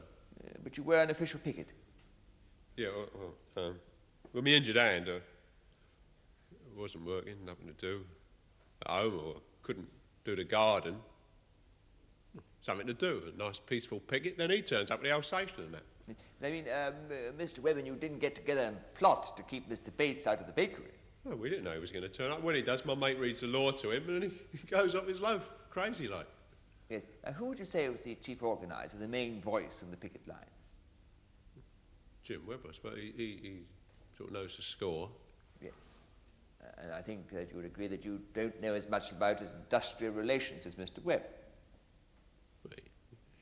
Speaker 5: But you were an official picket?
Speaker 9: Yeah, well, my injured hand, it wasn't working, nothing to do at home, or couldn't do the garden. Something to do, a nice peaceful picket, then he turns up at the Alsatian and that.
Speaker 5: I mean, Mr. Webb and you didn't get together and plot to keep Mr. Bates out of the bakery.
Speaker 9: Well, we didn't know he was going to turn up. When he does, my mate reads the law to him and he goes off his loaf, crazy like.
Speaker 5: Yes. Who would you say was the chief organiser, the main voice on the picket line?
Speaker 9: Jim Webb, I suppose. He sort of knows the score.
Speaker 5: Yes. And I think that you would agree that you don't know as much about his industrial relations as Mr. Webb.
Speaker 9: Well,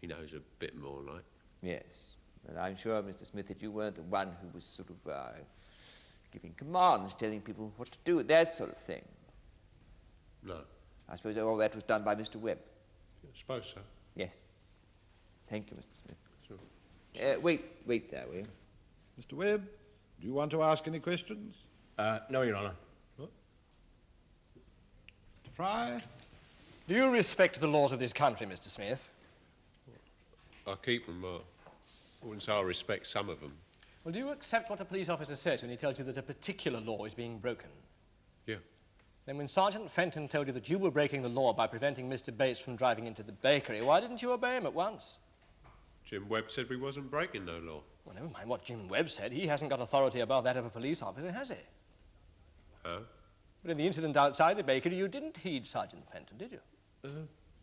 Speaker 9: he knows a bit more like.
Speaker 5: Yes. And I'm sure, Mr. Smith, that you weren't the one who was sort of giving commands, telling people what to do, that sort of thing.
Speaker 9: No.
Speaker 5: I suppose all that was done by Mr. Webb.
Speaker 9: I suppose so.
Speaker 5: Yes. Thank you, Mr. Smith.
Speaker 9: Sure.
Speaker 5: Wait there, will you?
Speaker 4: Mr. Webb, do you want to ask any questions?
Speaker 3: No, Your Honour.
Speaker 4: Mr. Fry?
Speaker 1: Do you respect the laws of this country, Mr. Smith?
Speaker 9: I keep them, I wouldn't say I respect some of them.
Speaker 1: Well, do you accept what a police officer says when he tells you that a particular law is being broken?
Speaker 9: Yeah.
Speaker 1: Then when Sergeant Fenton told you that you were breaking the law by preventing Mr. Bates from driving into the bakery, why didn't you obey him at once?
Speaker 9: Jim Webb said we wasn't breaking no law.
Speaker 1: Well, never mind what Jim Webb said. He hasn't got authority above that of a police officer, has he?
Speaker 9: Huh?
Speaker 1: But in the incident outside the bakery, you didn't heed Sergeant Fenton, did you?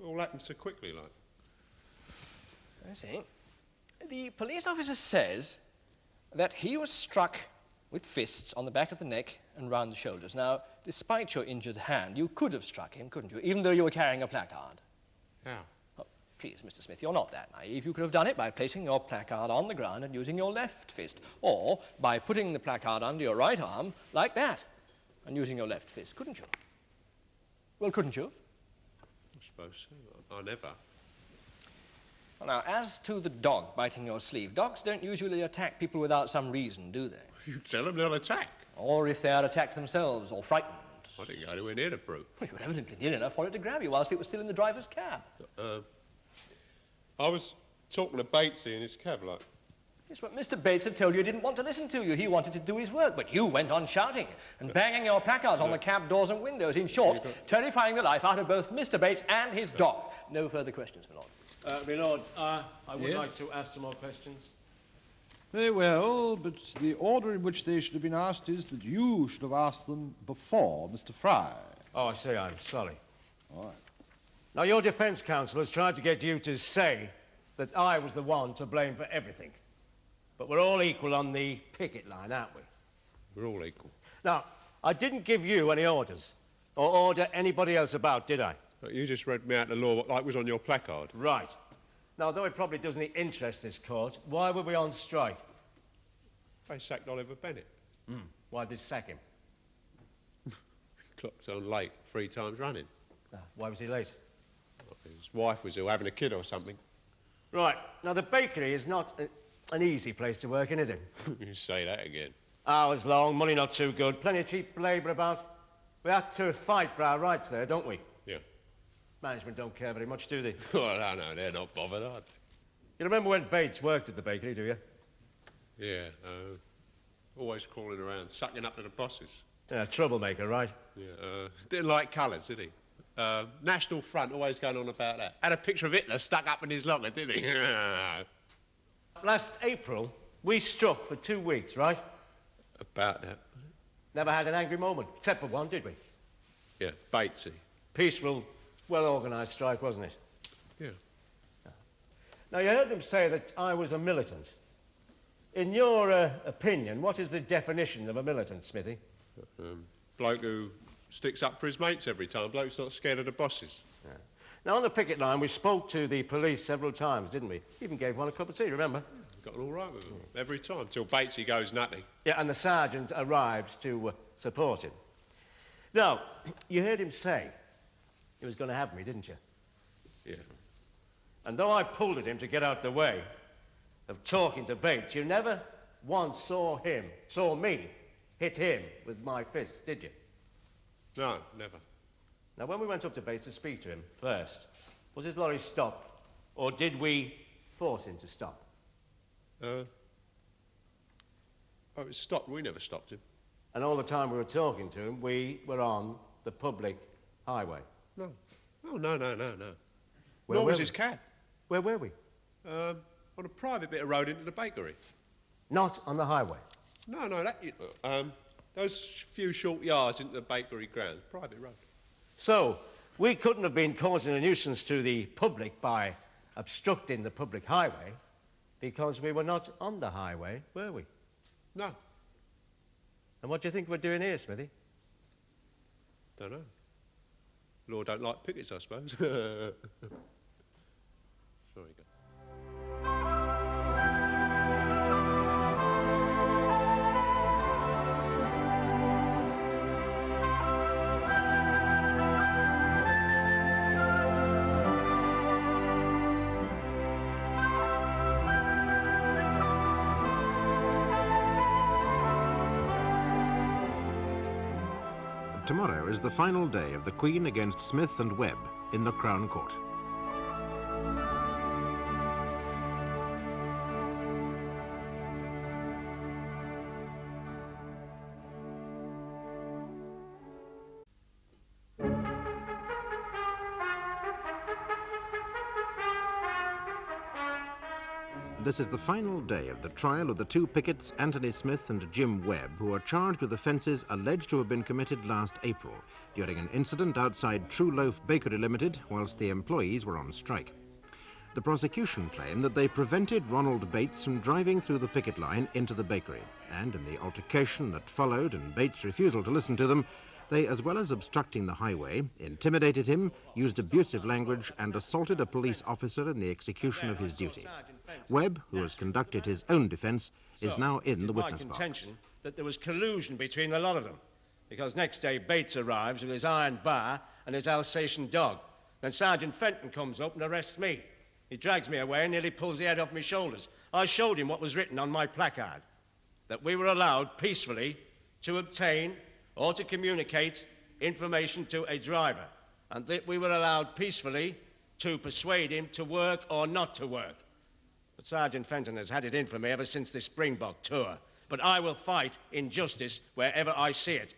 Speaker 9: All happened so quickly, like.
Speaker 1: I see. The police officer says that he was struck with fists on the back of the neck and round the shoulders. Now, despite your injured hand, you could have struck him, couldn't you, even though you were carrying a placard?
Speaker 9: How?
Speaker 1: Oh, please, Mr. Smith, you're not that naive. You could have done it by placing your placard on the ground and using your left fist, or by putting the placard under your right arm, like that, and using your left fist, couldn't you? Well, couldn't you?
Speaker 9: I suppose so. I never.
Speaker 1: Well, now, as to the dog biting your sleeve, dogs don't usually attack people without some reason, do they?
Speaker 9: You tell them they'll attack.
Speaker 1: Or if they are attacked themselves or frightened.
Speaker 9: I didn't go anywhere near the brute.
Speaker 1: Well, you were evidently near enough for it to grab you whilst it was still in the driver's cab.
Speaker 9: I was talking to Batesy in his cab, like.
Speaker 1: Yes, but Mr. Bates had told you he didn't want to listen to you. He wanted to do his work, but you went on shouting and banging your placards on the cab doors and windows. In short, terrifying the life out of both Mr. Bates and his dog. No further questions, my lord.
Speaker 3: My Lord, I would
Speaker 4: Yes?
Speaker 3: like to ask some more questions.
Speaker 4: Very well, but the order in which they should have been asked is that you should have asked them before Mr. Fry.
Speaker 3: Oh, I see, I'm sorry.
Speaker 4: All right.
Speaker 3: Now, your defence counsel has tried to get you to say that I was the one to blame for everything. But we're all equal on the picket line, aren't we?
Speaker 9: We're all equal.
Speaker 3: Now, I didn't give you any orders, or order anybody else about, did I?
Speaker 9: But you just read me out the law like was on your placard.
Speaker 3: Right. Now, though it probably doesn't interest this court, why were we on strike?
Speaker 9: They sacked Oliver Bennett.
Speaker 3: Why did they sack him?
Speaker 9: Clocked on late 3 times running.
Speaker 3: Why was he late?
Speaker 9: His wife was ill, having a kid or something.
Speaker 3: Right. Now, the bakery is not an easy place to work in, is it?
Speaker 9: You say that again.
Speaker 3: Hours long, money not too good, plenty of cheap labour about. We have to fight for our rights there, don't we?
Speaker 9: Yeah.
Speaker 3: Management don't care very much, do they?
Speaker 9: Well, no, they're not bothered, are
Speaker 3: You remember when Bates worked at the bakery, do you?
Speaker 9: they? Yeah, always crawling around, sucking up to the bosses.
Speaker 3: Yeah, troublemaker, right?
Speaker 9: Yeah, didn't like colours, did he? National Front, always going on about that. Had a picture of Hitler stuck up in his locker, didn't he?
Speaker 3: Last April, we struck for 2 weeks, right?
Speaker 9: About that.
Speaker 3: Never had an angry moment, except for one, did we?
Speaker 9: Yeah, Batesy.
Speaker 3: Peaceful, well-organised strike, wasn't it?
Speaker 9: Yeah.
Speaker 3: Now, you heard them say that I was a militant. In your opinion, what is the definition of a militant, Smithy?
Speaker 9: Bloke who sticks up for his mates every time. Bloke who's not scared of the bosses.
Speaker 3: Yeah. Now, on the picket line, we spoke to the police several times, didn't we? Even gave one a cup of tea, remember?
Speaker 9: Got on all right with him every time, till Batesy goes nutty.
Speaker 3: Yeah, and the sergeant arrives to support him. Now, you heard him say he was going to have me, didn't you?
Speaker 9: Yeah.
Speaker 3: And though I pulled at him to get out the way of talking to Bates, you never once saw me hit him with my fists, did you?
Speaker 9: No, never.
Speaker 3: Now, when we went up to Bates to speak to him first, was his lorry stopped, or did we force him to stop?
Speaker 9: Oh, it stopped. We never stopped him.
Speaker 3: And all the time we were talking to him, we were on the public highway.
Speaker 9: No. Oh, no.
Speaker 3: Where
Speaker 9: Nor
Speaker 3: were
Speaker 9: was
Speaker 3: we?
Speaker 9: his cab.
Speaker 3: Where were we?
Speaker 9: On a private bit of road into the bakery.
Speaker 3: Not on the highway.
Speaker 9: No, those few short yards into the bakery grounds, private road.
Speaker 3: So, we couldn't have been causing a nuisance to the public by obstructing the public highway because we were not on the highway, were we?
Speaker 9: No,
Speaker 3: And what do you think we're doing here, Smithy?
Speaker 9: don't know. Law don't like pickets, I suppose. Sorry, go.
Speaker 6: Tomorrow is the final day of the Queen against Smith and Webb in the Crown Court. This is the final day of the trial of the two Pickets, Anthony Smith and Jim Webb, who are charged with offences alleged to have been committed last April during an incident outside True Loaf Bakery Limited whilst the employees were on strike. The prosecution claim that they prevented Ronald Bates from driving through the picket line into the bakery, and in the altercation that followed and Bates' refusal to listen to them, they, as well as obstructing the highway, intimidated him, used abusive language and assaulted a police officer in the execution of his duty. Webb, who has conducted his own defence, is now in the witness box.
Speaker 3: My contention that there was collusion between the lot of them, because next day Bates arrives with his iron bar and his Alsatian dog. Then Sergeant Fenton comes up and arrests me. He drags me away and nearly pulls the head off my shoulders. I showed him what was written on my placard, that we were allowed peacefully to obtain or to communicate information to a driver, and that we were allowed peacefully to persuade him to work or not to work. But Sergeant Fenton has had it in for me ever since this Springbok tour. But I will fight injustice wherever I see it.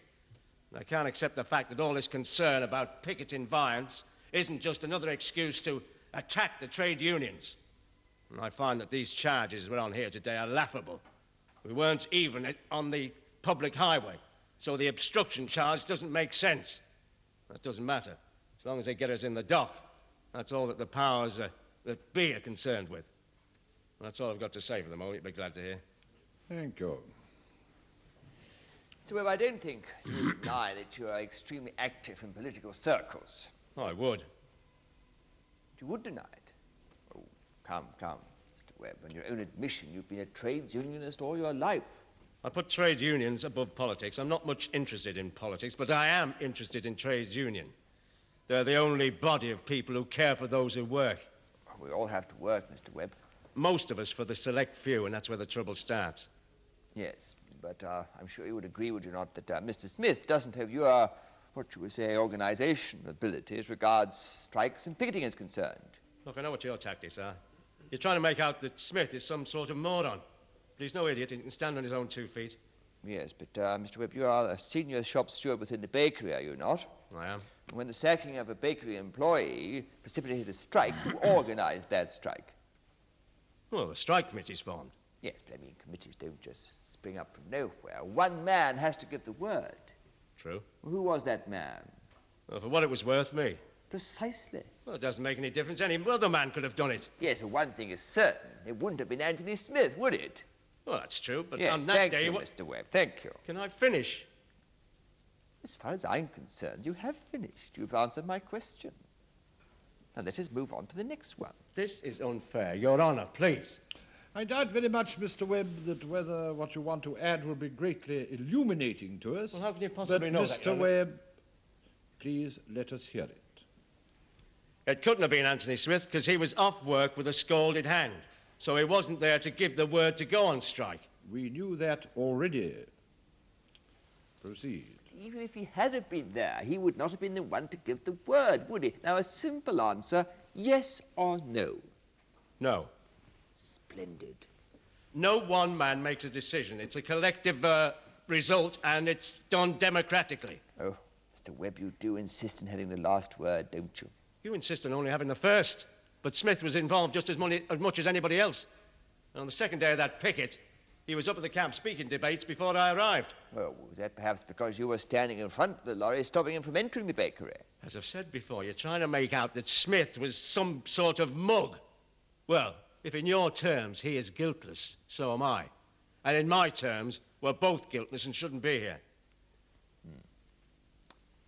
Speaker 3: And I can't accept the fact that all this concern about picketing violence isn't just another excuse to attack the trade unions. And I find that these charges we're on here today are laughable. We weren't even on the public highway, so the obstruction charge doesn't make sense. That doesn't matter. As long as they get us in the dock. That's all that the powers that be are concerned with. That's all I've got to say for the moment. You'll be glad to hear.
Speaker 4: Thank you.
Speaker 5: So, Webb, I don't think you would deny that you are extremely active in political circles.
Speaker 3: Oh, I would.
Speaker 5: You would deny it? Oh, come, Mr. Webb. On your own admission, you've been a trades unionist all your life.
Speaker 3: I put trade unions above politics. I'm not much interested in politics, but I am interested in trades union. They're the only body of people who care for those who work.
Speaker 5: Well, we all have to work, Mr. Webb.
Speaker 3: Most of us for the select few, and that's where the trouble starts.
Speaker 5: Yes, but I'm sure you would agree, would you not, that Mr. Smith doesn't have your, what you would say, organisation ability as regards strikes and picketing is concerned.
Speaker 3: Look, I know what your tactics are. You're trying to make out that Smith is some sort of moron. But he's no idiot. He can stand on his own 2 feet.
Speaker 5: Yes, but, Mr. Webb, you are a senior shop steward within the bakery, are you not?
Speaker 3: I am.
Speaker 5: When the sacking of a bakery employee precipitated a strike, who organised that strike?
Speaker 3: Well, the strike committee's formed.
Speaker 5: Yes, but I mean, committees don't just spring up from nowhere. One man has to give the word.
Speaker 3: True.
Speaker 5: Who was that man?
Speaker 3: Well, for what it was worth, me.
Speaker 5: Precisely.
Speaker 3: Well, it doesn't make any difference. Any other man could have done it.
Speaker 5: Yes, but one thing is certain. It wouldn't have been Anthony Smith, would it?
Speaker 3: Well, that's true, but
Speaker 5: Yes,
Speaker 3: on that
Speaker 5: thank
Speaker 3: day...
Speaker 5: you, Mr. Webb, thank you.
Speaker 3: Can I finish?
Speaker 5: As far as I'm concerned, you have finished. You've answered my question. Now let us move on to the next one.
Speaker 3: This is unfair. Your Honour, please.
Speaker 4: I doubt very much, Mr. Webb, that whether what you want to add will be greatly illuminating to us.
Speaker 3: Well, how can you possibly
Speaker 4: but
Speaker 3: know that, Your
Speaker 4: Mr.
Speaker 3: Honour?
Speaker 4: Webb, please let us hear it.
Speaker 3: It couldn't have been Anthony Smith because he was off work with a scalded hand. So he wasn't there to give the word to go on strike.
Speaker 4: We knew that already. Proceed.
Speaker 5: Even if he had have been there, he would not have been the one to give the word, would he? Now, a simple answer, yes or no.
Speaker 3: No.
Speaker 5: Splendid.
Speaker 3: No one man makes a decision. It's a collective result, and it's done democratically.
Speaker 5: Oh, Mr. Webb, you do insist on having the last word, don't you?
Speaker 3: You insist on only having the first. But Smith was involved just as much as anybody else. And on the second day of that picket, he was up at the camp speaking debates before I arrived.
Speaker 5: Well, was that perhaps because you were standing in front of the lorry, stopping him from entering the bakery?
Speaker 3: As I've said before, you're trying to make out that Smith was some sort of mug. Well, if in your terms he is guiltless, so am I. And in my terms, we're both guiltless and shouldn't be here.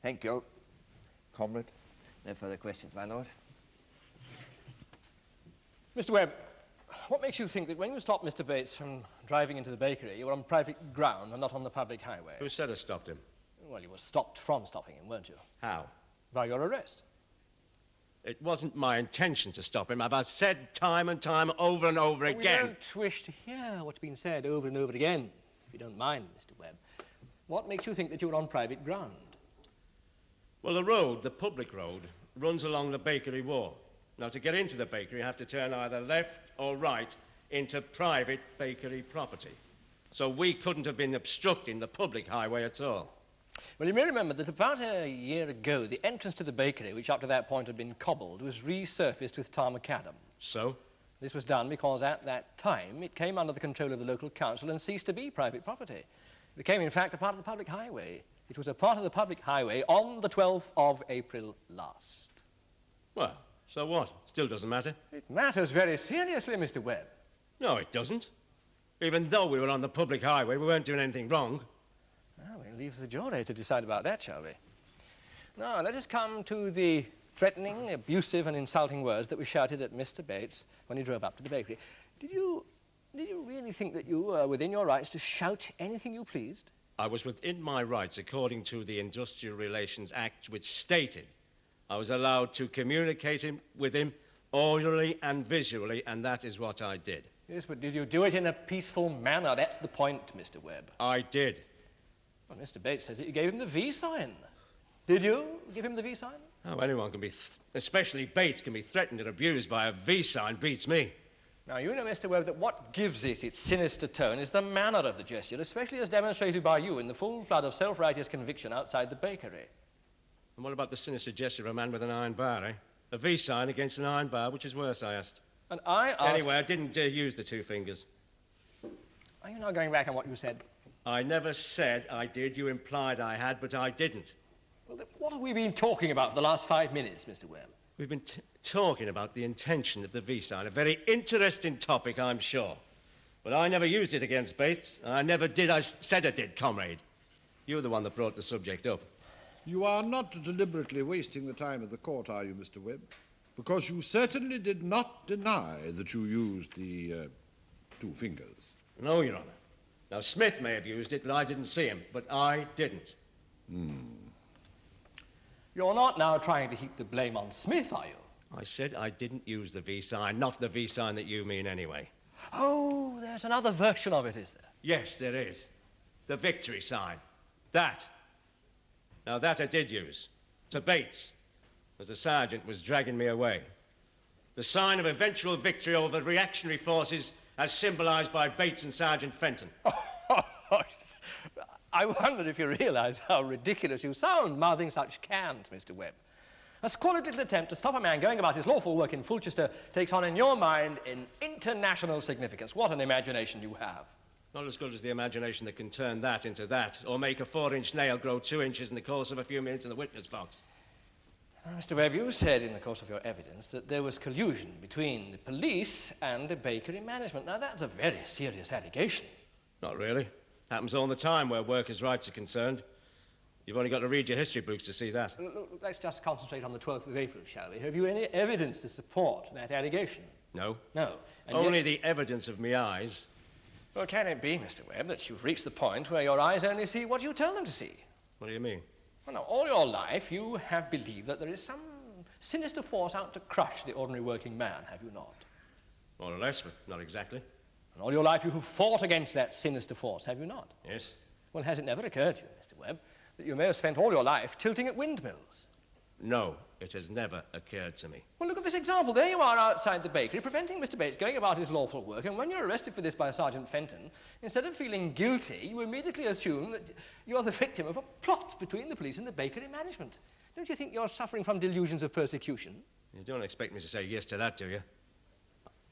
Speaker 5: Thank you. Comrade, no further questions, my lord.
Speaker 1: Mr. Webb, what makes you think that when you stopped Mr. Bates from driving into the bakery, you were on private ground and not on the public highway?
Speaker 3: Who said I stopped him?
Speaker 1: Well, you were stopped from stopping him, weren't you?
Speaker 3: How?
Speaker 1: By your arrest.
Speaker 3: It wasn't my intention to stop him. I've said time and time over and over
Speaker 1: But
Speaker 3: again.
Speaker 1: We don't wish to hear what's been said over and over again, if you don't mind, Mr. Webb. What makes you think that you were on private ground?
Speaker 3: Well, the road, the public road, runs along the bakery wall. Now, to get into the bakery, you have to turn either left or right into private bakery property. So we couldn't have been obstructing the public highway at all.
Speaker 1: Well, you may remember that about a year ago, the entrance to the bakery, which up to that point had been cobbled, was resurfaced with tar macadam.
Speaker 3: So?
Speaker 1: This was done because at that time it came under the control of the local council and ceased to be private property. It became, in fact, a part of the public highway. It was a part of the public highway on the 12th of April last.
Speaker 3: Well, so what? Still doesn't matter.
Speaker 1: It matters very seriously, Mr. Webb.
Speaker 3: No, it doesn't. Even though we were on the public highway, we weren't doing anything wrong.
Speaker 1: Well, we'll leave the jury to decide about that, shall we? Now, let us come to the threatening, abusive and insulting words that were shouted at Mr. Bates when he drove up to the bakery. Did you really think that you were within your rights to shout anything you pleased?
Speaker 3: I was within my rights according to the Industrial Relations Act, which stated I was allowed to communicate with him orally and visually, and that is what I did.
Speaker 1: Yes, but did you do it in a peaceful manner? That's the point, Mr. Webb.
Speaker 3: I did.
Speaker 1: Well, Mr. Bates says that you gave him the V sign. Did you give him the V sign?
Speaker 3: Oh, anyone can be, especially Bates, can be threatened and abused by a V sign. Beats me.
Speaker 1: Now, you know, Mr. Webb, that what gives it its sinister tone is the manner of the gesture, especially as demonstrated by you in the full flood of self-righteous conviction outside the bakery.
Speaker 3: And what about the sinister gesture of a man with an iron bar, eh? A V sign against an iron bar, which is worse, I asked.
Speaker 1: And I asked...
Speaker 3: Anyway, I didn't use the 2 fingers.
Speaker 1: Are you now going back on what you said?
Speaker 3: I never said I did. You implied I had, but I didn't.
Speaker 1: Well, then what have we been talking about for the last 5 minutes, Mr. Webb?
Speaker 3: We've been talking about the intention of the V-sign. A very interesting topic, I'm sure. But I never used it against Bates. I never did. I said I did, comrade. You're the one that brought the subject up.
Speaker 4: You are not deliberately wasting the time of the court, are you, Mr. Webb? Because you certainly did not deny that you used the 2 fingers.
Speaker 3: No, Your Honour. Now, Smith may have used it, but I didn't see him. But I didn't.
Speaker 1: You're not now trying to heap the blame on Smith, are you?
Speaker 3: I said I didn't use the V-sign, not the V-sign that you mean anyway.
Speaker 1: Oh, there's another version of it, is there?
Speaker 3: Yes, there is. The victory sign. That. Now, that I did use. To Bates, as the sergeant was dragging me away. The sign of eventual victory over the reactionary forces as symbolised by Bates and Sergeant Fenton.
Speaker 1: I wondered if you realise how ridiculous you sound, mouthing such cant, Mr. Webb. A squalid little attempt to stop a man going about his lawful work in Fulchester takes on, in your mind, an international significance. What an imagination you have.
Speaker 3: Not as good as the imagination that can turn that into that, or make a 4-inch nail grow 2 inches in the course of a few minutes in the witness box.
Speaker 1: Now, Mr. Webb, you said in the course of your evidence that there was collusion between the police and the bakery management. Now, that's a very serious allegation.
Speaker 3: Not really. Happens all the time where workers' rights are concerned. You've only got to read your history books to see that.
Speaker 1: Look, let's just concentrate on the 12th of April, shall we? Have you any evidence to support that allegation?
Speaker 3: No.
Speaker 1: No. And
Speaker 3: only the evidence of me eyes.
Speaker 1: Well, can it be, Mr. Webb, that you've reached the point where your eyes only see what you tell them to see?
Speaker 3: What do you mean?
Speaker 1: Well, now, all your life you have believed that there is some sinister force out to crush the ordinary working man, have you not?
Speaker 3: More or less, but not exactly.
Speaker 1: And all your life you have fought against that sinister force, have you not?
Speaker 3: Yes.
Speaker 1: Well, has it never occurred to you, Mr. Webb, that you may have spent all your life tilting at windmills?
Speaker 3: No, it has never occurred to me.
Speaker 1: Well, look at this example. There you are outside the bakery, preventing Mr. Bates going about his lawful work, and when you're arrested for this by Sergeant Fenton, instead of feeling guilty, you immediately assume that you're the victim of a plot between the police and the bakery management. Don't you think you're suffering from delusions of persecution?
Speaker 3: You don't expect me to say yes to that, do you?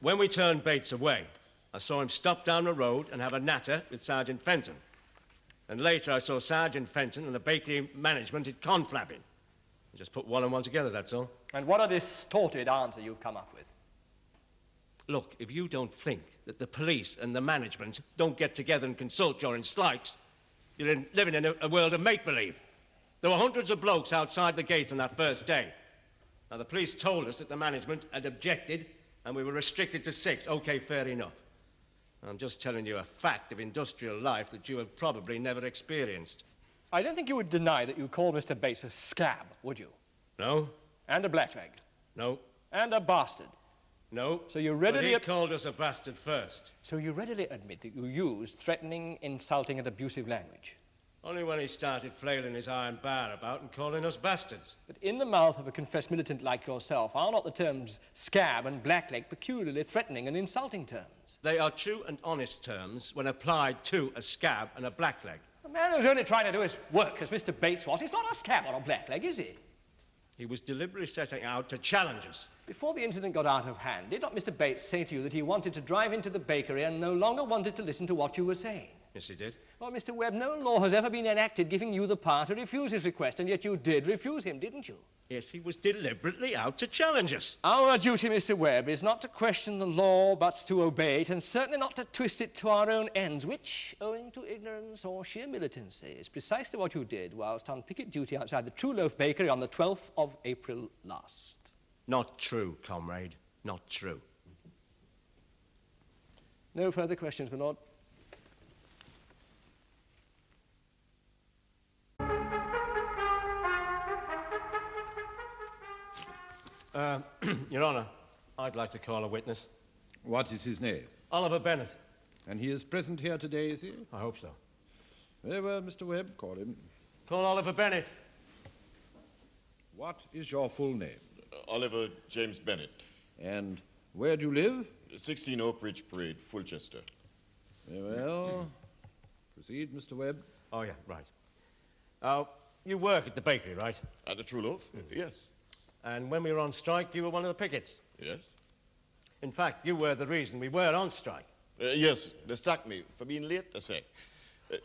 Speaker 3: When we turned Bates away, I saw him stop down the road and have a natter with Sergeant Fenton. And later I saw Sergeant Fenton and the bakery management at conflabbing. Just put one and one together, that's all.
Speaker 1: And what a distorted answer you've come up with.
Speaker 3: Look, if you don't think that the police and the management don't get together and consult during strikes, you're living in a world of make-believe. There were hundreds of blokes outside the gate on that first day. Now, the police told us that the management had objected and we were restricted to 6. OK, fair enough. I'm just telling you a fact of industrial life that you have probably never experienced.
Speaker 1: I don't think you would deny that you called Mr. Bates a scab, would you?
Speaker 3: No.
Speaker 1: And a blackleg?
Speaker 3: No.
Speaker 1: And a bastard?
Speaker 3: No.
Speaker 1: So you readily...
Speaker 3: But he called us a bastard first.
Speaker 1: So you readily admit that you used threatening, insulting and abusive language?
Speaker 3: Only when he started flailing his iron bar about and calling us bastards.
Speaker 1: But in the mouth of a confessed militant like yourself, are not the terms scab and blackleg peculiarly threatening and insulting terms?
Speaker 3: They are true and honest terms when applied to a scab and a blackleg.
Speaker 1: A man who's only trying to do his work, as Mr. Bates was, is not a scab or a blackleg, is he?
Speaker 3: He was deliberately setting out to challenge us.
Speaker 1: Before the incident got out of hand, did not Mr. Bates say to you that he wanted to drive into the bakery and no longer wanted to listen to what you were saying?
Speaker 3: Yes, he did.
Speaker 1: Well, Mr. Webb, no law has ever been enacted giving you the power to refuse his request, and yet you did refuse him, didn't you?
Speaker 3: Yes, he was deliberately out to challenge us.
Speaker 1: Our duty, Mr. Webb, is not to question the law, but to obey it, and certainly not to twist it to our own ends, which, owing to ignorance or sheer militancy, is precisely what you did whilst on picket duty outside the True Loaf Bakery on the 12th of April last.
Speaker 3: Not true, comrade. Not true.
Speaker 1: No further questions, my lord.
Speaker 3: Your Honour, I'd like to call a witness.
Speaker 4: What is his name?
Speaker 3: Oliver Bennett.
Speaker 4: And he is present here today, is he?
Speaker 3: I hope so.
Speaker 4: Very well, Mr. Webb, call him.
Speaker 3: Call Oliver Bennett.
Speaker 4: What is your full name?
Speaker 10: Oliver James Bennett.
Speaker 4: And where do you live?
Speaker 10: 16 Oak Ridge Parade, Fulchester.
Speaker 4: Very well. Proceed, Mr. Webb.
Speaker 3: Oh, yeah, right. You work at the bakery, right?
Speaker 10: At the True Loaf? Yes.
Speaker 3: And when we were on strike, you were one of the pickets.
Speaker 10: Yes.
Speaker 3: In fact, you were the reason we were on strike.
Speaker 10: Yes, they sacked me for being late, I say.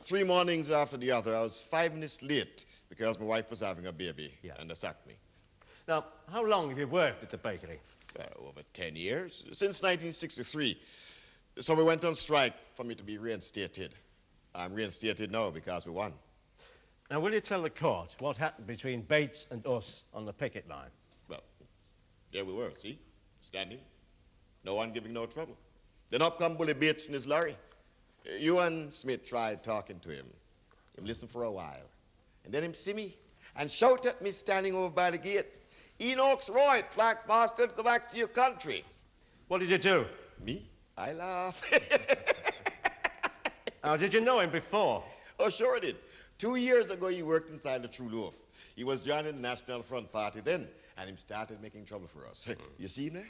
Speaker 10: 3 mornings after the other, I was 5 minutes late because my wife was having a baby,
Speaker 3: Yeah.
Speaker 10: and they sacked me.
Speaker 3: Now, how long have you worked at the bakery?
Speaker 10: Over 10 years, since 1963. So we went on strike for me to be reinstated. I'm reinstated now because we won.
Speaker 3: Now, will you tell the court what happened between Bates and us on the picket line?
Speaker 10: Well, there we were, see? Standing. No one giving no trouble. Then up come Bully Bates in his lorry. You and Smith tried talking to him. Him listen for a while. And then him see me and shout at me standing over by the gate. Enoch's right, black bastard, go back to your country.
Speaker 3: What did you do?
Speaker 10: Me? I laugh.
Speaker 3: Now, did you know him before?
Speaker 10: Oh, sure I did. 2 years ago, he worked inside the True Loaf. He was joining the National Front Party then, and him started making trouble for us. You see him there?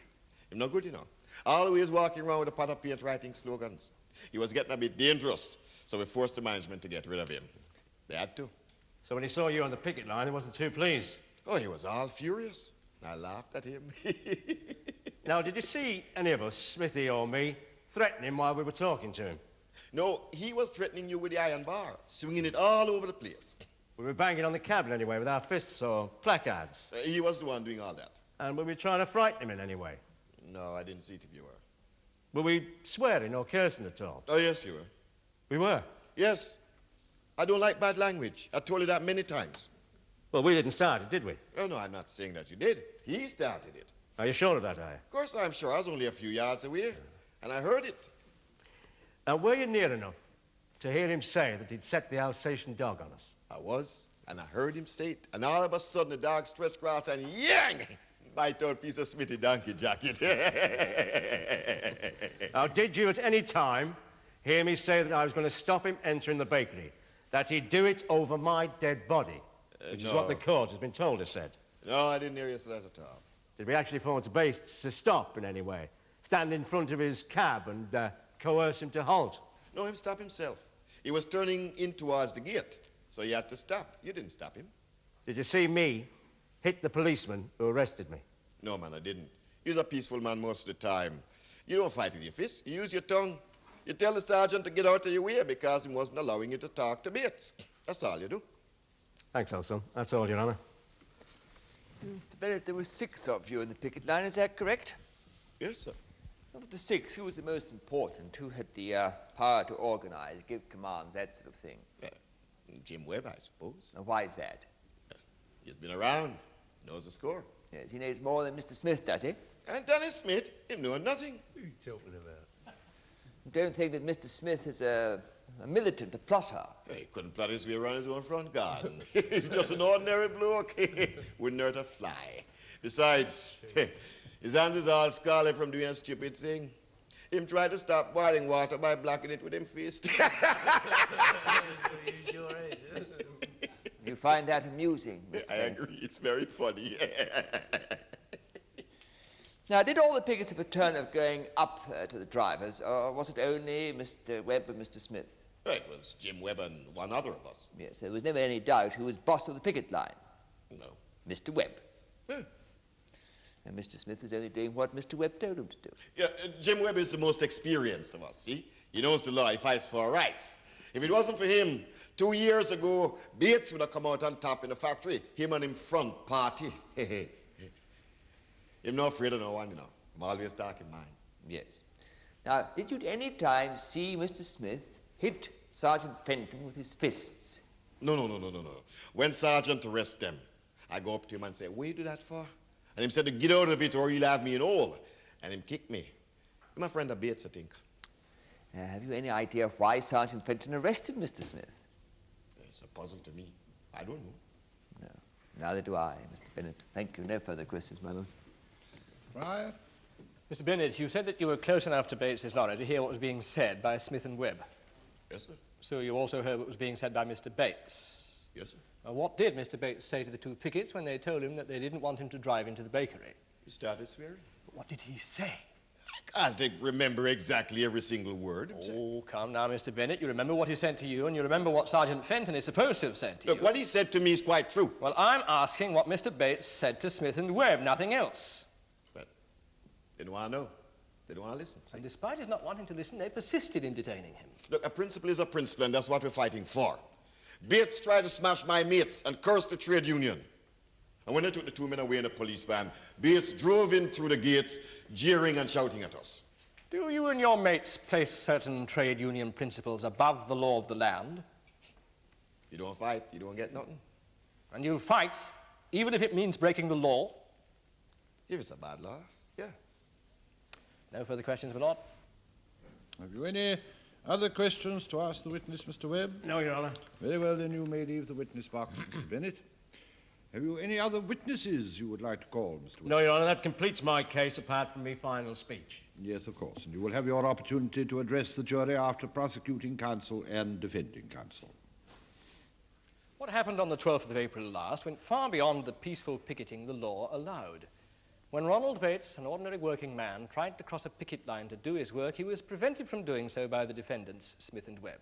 Speaker 10: Him no good, you know. Always walking around with a pot of paint writing slogans. He was getting a bit dangerous, so we forced the management to get rid of him. They had to.
Speaker 3: So when he saw you on the picket line, he wasn't too pleased.
Speaker 10: Oh, he was all furious. I laughed at him.
Speaker 3: Now, did you see any of us, Smithy or me, threaten him while we were talking to him?
Speaker 10: No, he was threatening you with the iron bar, swinging it all over the place.
Speaker 3: We were banging on the cabin anyway with our fists or placards.
Speaker 10: He was the one doing all that.
Speaker 3: And were we trying to frighten him in any way?
Speaker 10: No, I didn't see it if you were.
Speaker 3: Were we swearing or cursing at all?
Speaker 10: Oh, yes, you were.
Speaker 3: We were.
Speaker 10: Yes. I don't like bad language. I told you that many times.
Speaker 3: Well, we didn't start it, did we?
Speaker 10: Oh, no, I'm not saying that you did. He started it.
Speaker 3: Are you sure of that, are you?
Speaker 10: Of course, I'm sure. I was only a few yards away, and I heard it.
Speaker 3: Now, were you near enough to hear him say that he'd set the Alsatian dog on us?
Speaker 10: I was, and I heard him say it, and all of a sudden the dog stretched across and yang! Bite out a piece of Smithy donkey jacket.
Speaker 3: Now, did you at any time hear me say that I was going to stop him entering the bakery? That he'd do it over my dead body? Which is what the court has been told us said.
Speaker 10: No, I didn't hear you say that at all.
Speaker 3: Did we actually force Bates to stop in any way? Stand in front of his cab and coerce him to halt?
Speaker 10: No, him stop himself. He was turning in towards the gate, so he had to stop. You didn't stop him.
Speaker 3: Did you see me hit the policeman who arrested me?
Speaker 10: No, man, I didn't. You're a peaceful man most of the time. You don't fight with your fists. You use your tongue. You tell the sergeant to get out of your way because he wasn't allowing you to talk to Bates. That's all you do.
Speaker 3: Thanks, Elson. That's all, Your Honour.
Speaker 5: Mr. Bennett, there were 6 of you in the picket line, is that correct?
Speaker 10: Yes, sir.
Speaker 5: Of the 6, who was the most important? Who had the power to organize, give commands, that sort of thing?
Speaker 10: Jim Webb, I suppose.
Speaker 5: Now, why is that?
Speaker 10: He's been around, knows the score.
Speaker 5: Yes, he knows more than Mr. Smith, does he?
Speaker 10: And Dennis Smith, him knowing nothing.
Speaker 3: What are you talking about?
Speaker 5: You don't think that Mr. Smith is a militant, a plotter?
Speaker 10: He couldn't plot his way around his own front garden. He's just an ordinary bloke. Wouldn't hurt a fly. Besides, his hands is all scarlet from doing a stupid thing. Him tried to stop boiling water by blocking it with him fist.
Speaker 5: You find that amusing, Mr.
Speaker 10: I
Speaker 5: Bennett?
Speaker 10: agree. It's very funny.
Speaker 5: Now, did all the pickets have a turn of going up to the drivers, or was it only Mr. Webb and Mr. Smith?
Speaker 10: Well, it was Jim Webb and one other of us.
Speaker 5: Yes, there was never any doubt who was boss of the picket line.
Speaker 10: No.
Speaker 5: Mr. Webb.
Speaker 10: Yeah.
Speaker 5: And Mr. Smith was only doing what Mr. Webb told him to do.
Speaker 10: Yeah, Jim Webb is the most experienced of us, see? He knows the law, he fights for our rights. If it wasn't for him, 2 years ago, Bates would have come out on top in the factory, him and him front party. I'm not afraid of no one, you know. I'm always dark in mind.
Speaker 5: Yes. Now, did you at any time see Mr. Smith hit Sergeant Fenton with his fists?
Speaker 10: No. When Sergeant arrests them, I go up to him and say, what you do that for? And him said to get out of it or he'll have me in all. And him kick me. My friend Bates, I think.
Speaker 5: Have you any idea why Sergeant Fenton arrested Mr. Smith?
Speaker 10: It's a puzzle to me. I don't know.
Speaker 5: No, neither do I, Mr. Bennett. Thank you. No further questions, my lord.
Speaker 4: Friar?
Speaker 1: Mr. Bennett, you said that you were close enough to Bates's lorry to hear what was being said by Smith and Webb.
Speaker 10: Yes, sir.
Speaker 1: So you also heard what was being said by Mr. Bates.
Speaker 10: Yes, sir.
Speaker 1: Now, what did Mr. Bates say to the 2 pickets when they told him that they didn't want him to drive into the bakery?
Speaker 10: He started swearing.
Speaker 1: But what did he say?
Speaker 10: I can't remember exactly every single word.
Speaker 1: Oh, come now, Mr. Bennett. You remember what he said to you, and you remember what Sergeant Fenton is supposed to have said to
Speaker 10: Look,
Speaker 1: you.
Speaker 10: what he said to me is quite true.
Speaker 1: Well, I'm asking what Mr. Bates said to Smith and Webb, nothing else.
Speaker 10: But they don't want to know. They don't want to listen.
Speaker 1: And despite his not wanting to listen, they persisted in detaining him.
Speaker 10: Look, a principle is a principle, and that's what we're fighting for. Bates tried to smash my mates and curse the trade union. And when they took the two men away in a police van, Bates drove in through the gates, jeering and shouting at us.
Speaker 1: Do you and your mates place certain trade union principles above the law of the land?
Speaker 10: You don't fight, you don't get nothing.
Speaker 1: And you'll fight, even if it means breaking the law?
Speaker 10: If it's a bad law, yeah.
Speaker 1: No further questions, my lord.
Speaker 4: Have you any other questions to ask the witness, Mr. Webb?
Speaker 3: No, Your Honour.
Speaker 4: Very well, then you may leave the witness box, Mr. Bennett. Have you any other witnesses you would like to call, Mr. Webb?
Speaker 3: No, Your Honour, that completes my case apart from my final speech.
Speaker 4: Yes, of course, and you will have your opportunity to address the jury after prosecuting counsel and defending counsel.
Speaker 1: What happened on the 12th of April last went far beyond the peaceful picketing the law allowed. When Ronald Bates, an ordinary working man, tried to cross a picket line to do his work, he was prevented from doing so by the defendants, Smith and Webb.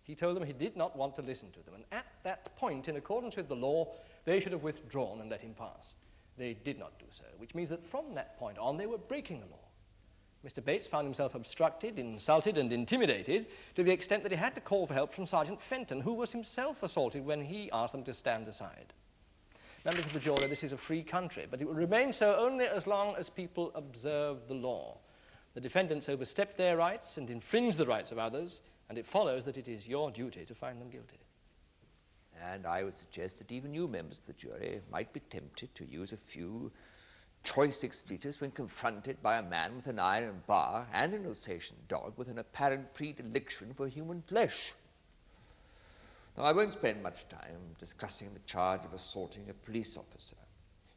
Speaker 1: He told them he did not want to listen to them, and at that point, in accordance with the law, they should have withdrawn and let him pass. They did not do so, which means that from that point on, they were breaking the law. Mr. Bates found himself obstructed, insulted, and intimidated to the extent that he had to call for help from Sergeant Fenton, who was himself assaulted when he asked them to stand aside. Members of the jury, this is a free country, but it will remain so only as long as people observe the law. The defendants overstepped their rights and infringed the rights of others, and it follows that it is your duty to find them guilty.
Speaker 5: And I would suggest that even you members of the jury might be tempted to use a few choice expletives when confronted by a man with an iron bar and an Alsatian dog with an apparent predilection for human flesh. Now, I won't spend much time discussing the charge of assaulting a police officer.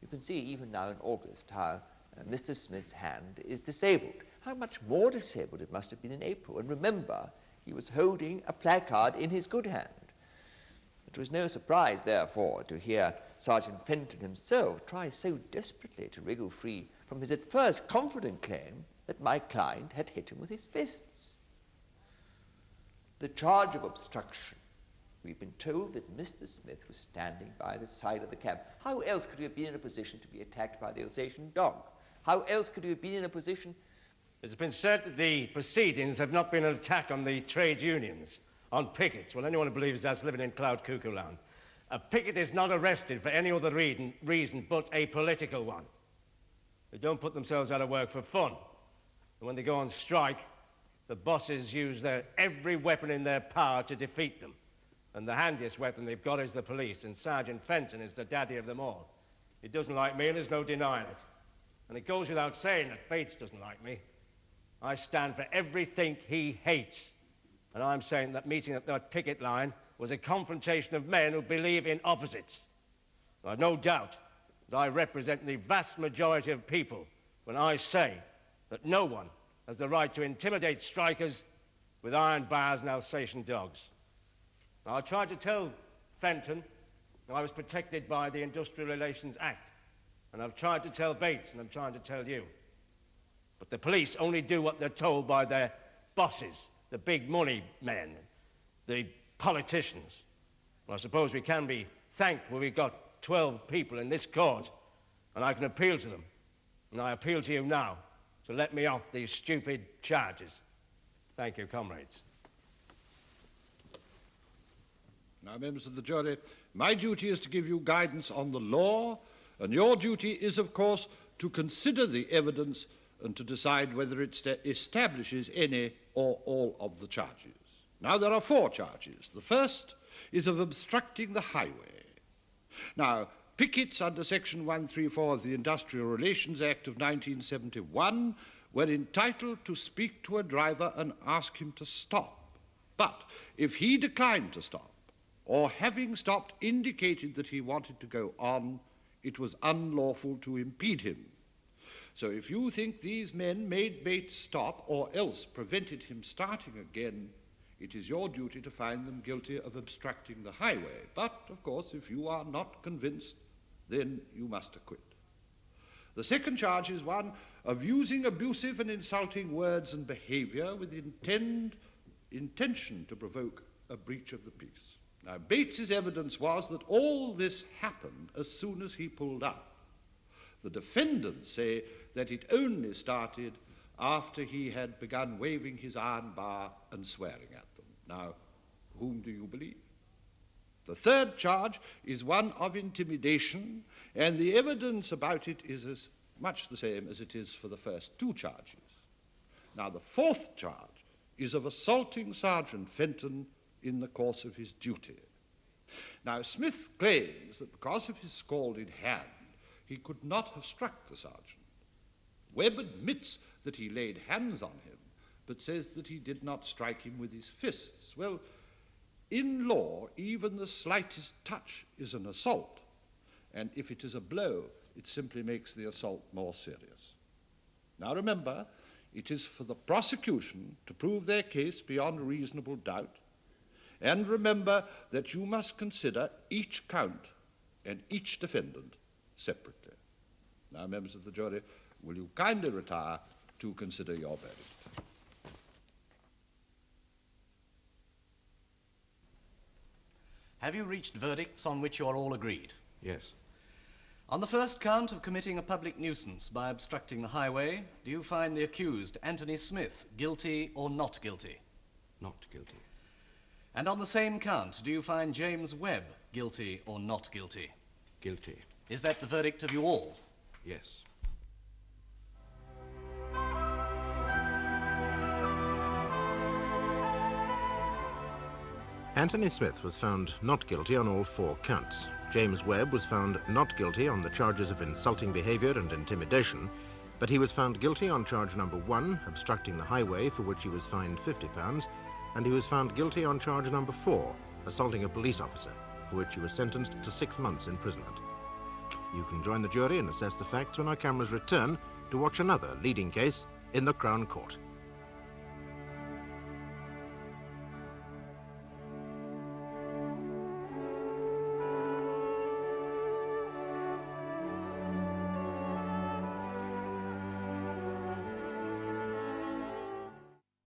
Speaker 5: You can see even now in August how Mr. Smith's hand is disabled. How much more disabled it must have been in April. And remember, he was holding a placard in his good hand. It was no surprise, therefore, to hear Sergeant Fenton himself try so desperately to wriggle free from his at first confident claim that my client had hit him with his fists. The charge of obstruction. We've been told that Mr. Smith was standing by the side of the cab. How else could he have been in a position to be attacked by the Alsatian dog? How else could he have been in a position...
Speaker 3: It's been said that the proceedings have not been an attack on the trade unions, on pickets. Well, anyone who believes that's living in Cloud Cuckoo Land. A picket is not arrested for any other reason but a political one. They don't put themselves out of work for fun. And when they go on strike, the bosses use every weapon in their power to defeat them. And the handiest weapon they've got is the police, and Sergeant Fenton is the daddy of them all. He doesn't like me, and there's no denying it. And it goes without saying that Bates doesn't like me. I stand for everything he hates. And I'm saying that meeting at that picket line was a confrontation of men who believe in opposites. I've no doubt that I represent the vast majority of people when I say that no one has the right to intimidate strikers with iron bars and Alsatian dogs. Now, I tried to tell Fenton that I was protected by the Industrial Relations Act, and I've tried to tell Bates, and I'm trying to tell you. But the police only do what they're told by their bosses, the big money men, the politicians. Well, I suppose we can be thankful we've got 12 people in this court, and I can appeal to them. And I appeal to you now to let me off these stupid charges. Thank you, comrades.
Speaker 4: Now, members of the jury, my duty is to give you guidance on the law, and your duty is, of course, to consider the evidence and to decide whether it establishes any or all of the charges. Now, there are 4 charges. The first is of obstructing the highway. Now, pickets under Section 134 of the Industrial Relations Act of 1971 were entitled to speak to a driver and ask him to stop. But if he declined to stop, or having stopped indicated that he wanted to go on, it was unlawful to impede him. So if you think these men made Bates stop or else prevented him starting again, it is your duty to find them guilty of obstructing the highway. But, of course, if you are not convinced, then you must acquit. The second charge is one of using abusive and insulting words and behavior with intention to provoke a breach of the peace. Now, Bates's evidence was that all this happened as soon as he pulled up. The defendants say that it only started after he had begun waving his iron bar and swearing at them. Now, whom do you believe? The third charge is one of intimidation, and the evidence about it is as much the same as it is for the first two charges. Now, the fourth charge is of assaulting Sergeant Fenton in the course of his duty. Now, Smith claims that because of his scalded hand, he could not have struck the sergeant. Webb admits that he laid hands on him, but says that he did not strike him with his fists. Well, in law, even the slightest touch is an assault, and if it is a blow, it simply makes the assault more serious. Now remember, it is for the prosecution to prove their case beyond reasonable doubt, and remember that you must consider each count and each defendant separately. Now, members of the jury, will you kindly retire to consider your verdict?
Speaker 8: Have you reached verdicts on which you are all agreed?
Speaker 2: Yes.
Speaker 8: On the first count of committing a public nuisance by obstructing the highway, do you find the accused, Anthony Smith, guilty or not guilty?
Speaker 11: Not guilty.
Speaker 8: And on the same count, do you find James Webb guilty or not guilty?
Speaker 11: Guilty.
Speaker 8: Is that the verdict of you all?
Speaker 11: Yes.
Speaker 6: Anthony Smith was found not guilty on all 4 counts. James Webb was found not guilty on the charges of insulting behaviour and intimidation, but he was found guilty on charge number 1, obstructing the highway, for which he was fined £50, and he was found guilty on charge number 4, assaulting a police officer, for which he was sentenced to 6 months imprisonment. You can join the jury and assess the facts when our cameras return to watch another leading case in the Crown Court.